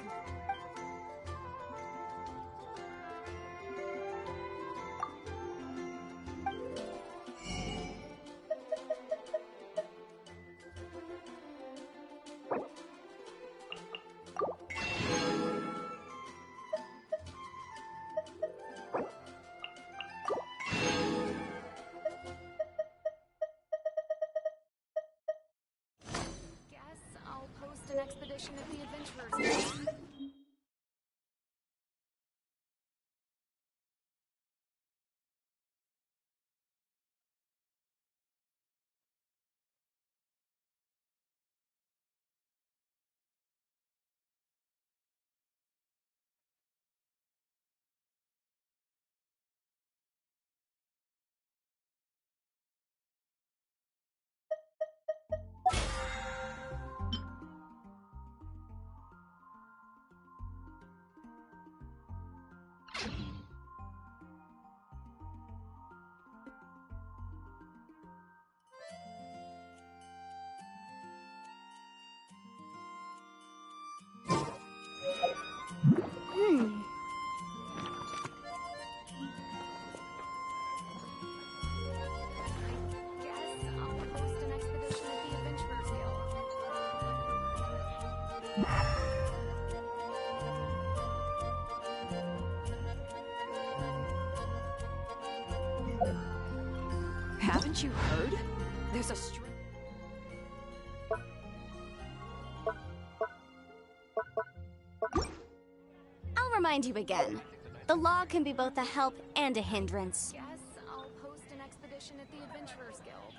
An expedition of the adventurers. Haven't you heard? There's a I'll remind you again. The law can be both a help and a hindrance. Yes, I'll post an expedition at the Adventurers Guild.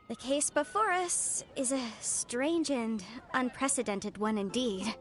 The case before us is a strange and unprecedented one indeed.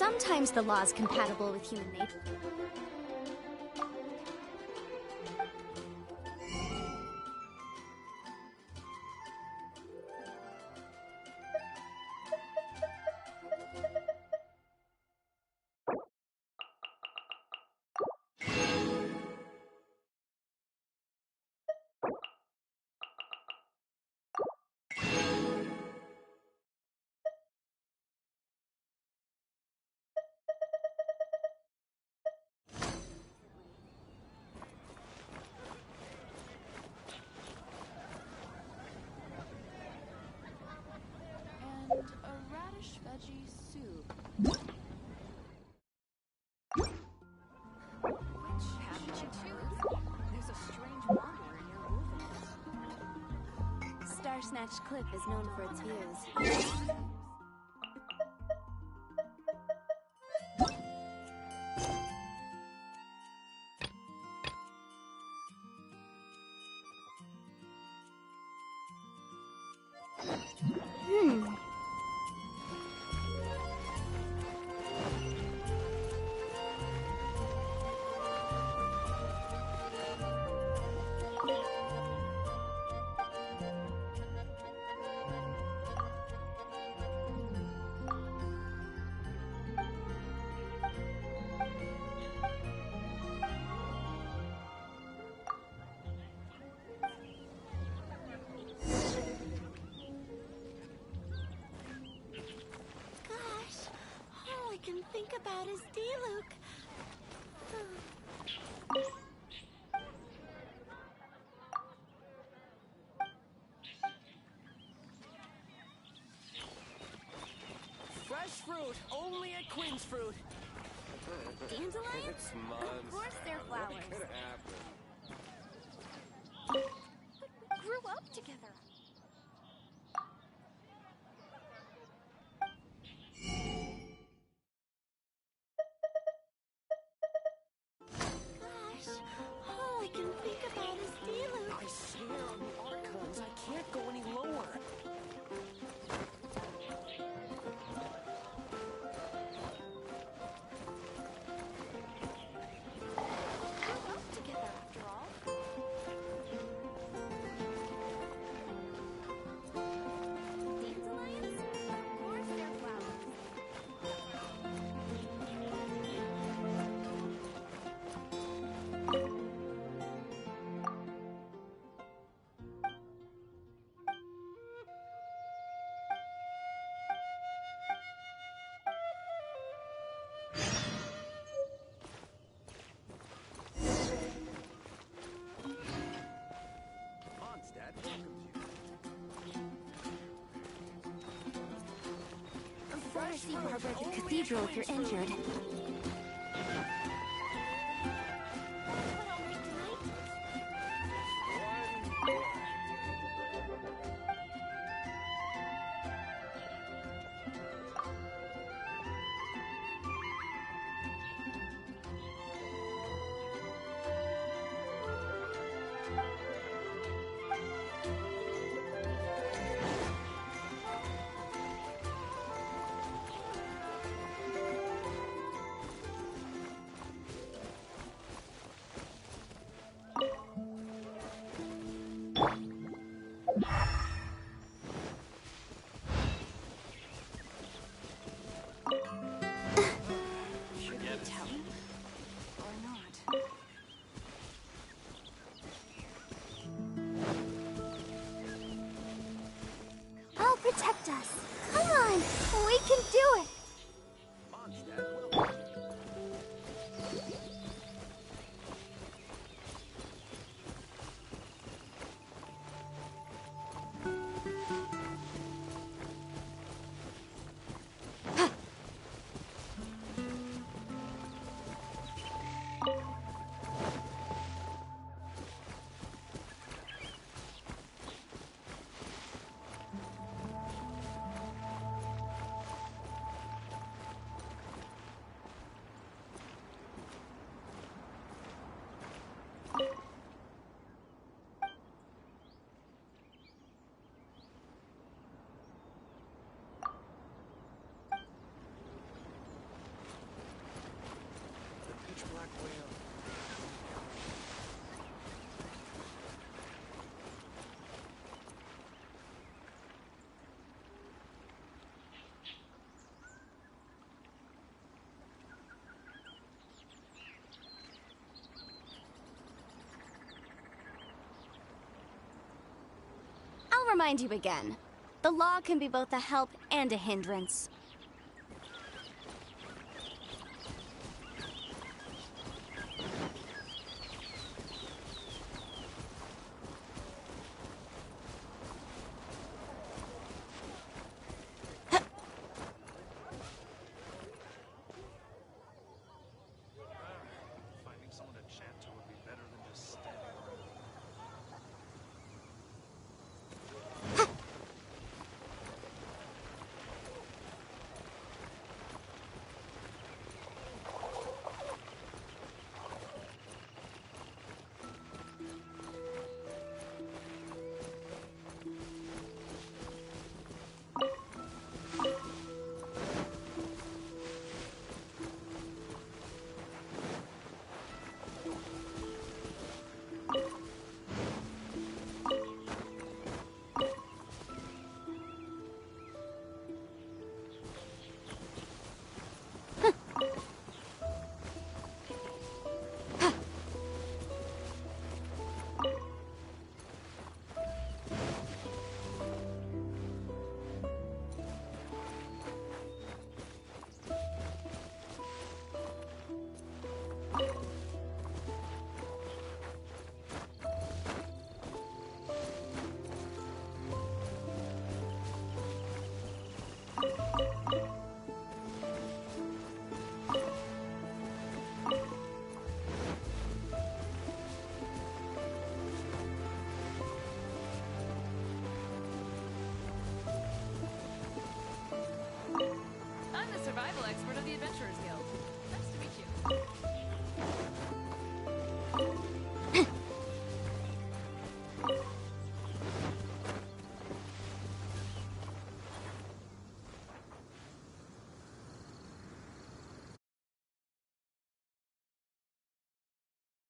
sometimes the law is compatible with human nature. And a radish veggie soup. Which haven't you choose? There's a strange wanderer near Wolfen's. Star Snatch Cliff is known for its views. Gosh, all I can think about is D-Luke. Fresh fruit, only at Quinn's Fruit. Dandelions? Of course they're flowers. What could happen? Grew up together. Gosh, all I can think about is D-Luke. I swear on the Archons, I can't go any lower. Grew up together after all. Dandelions? Of course they're flowers. Mondstadt welcomes you. I've got to see Barbara at the cathedral if you're injured. Should we tell him? Or not? I'll protect us. Come on, we can do it. Mondstadt welcomes remind you again. The law can be both a help and a hindrance.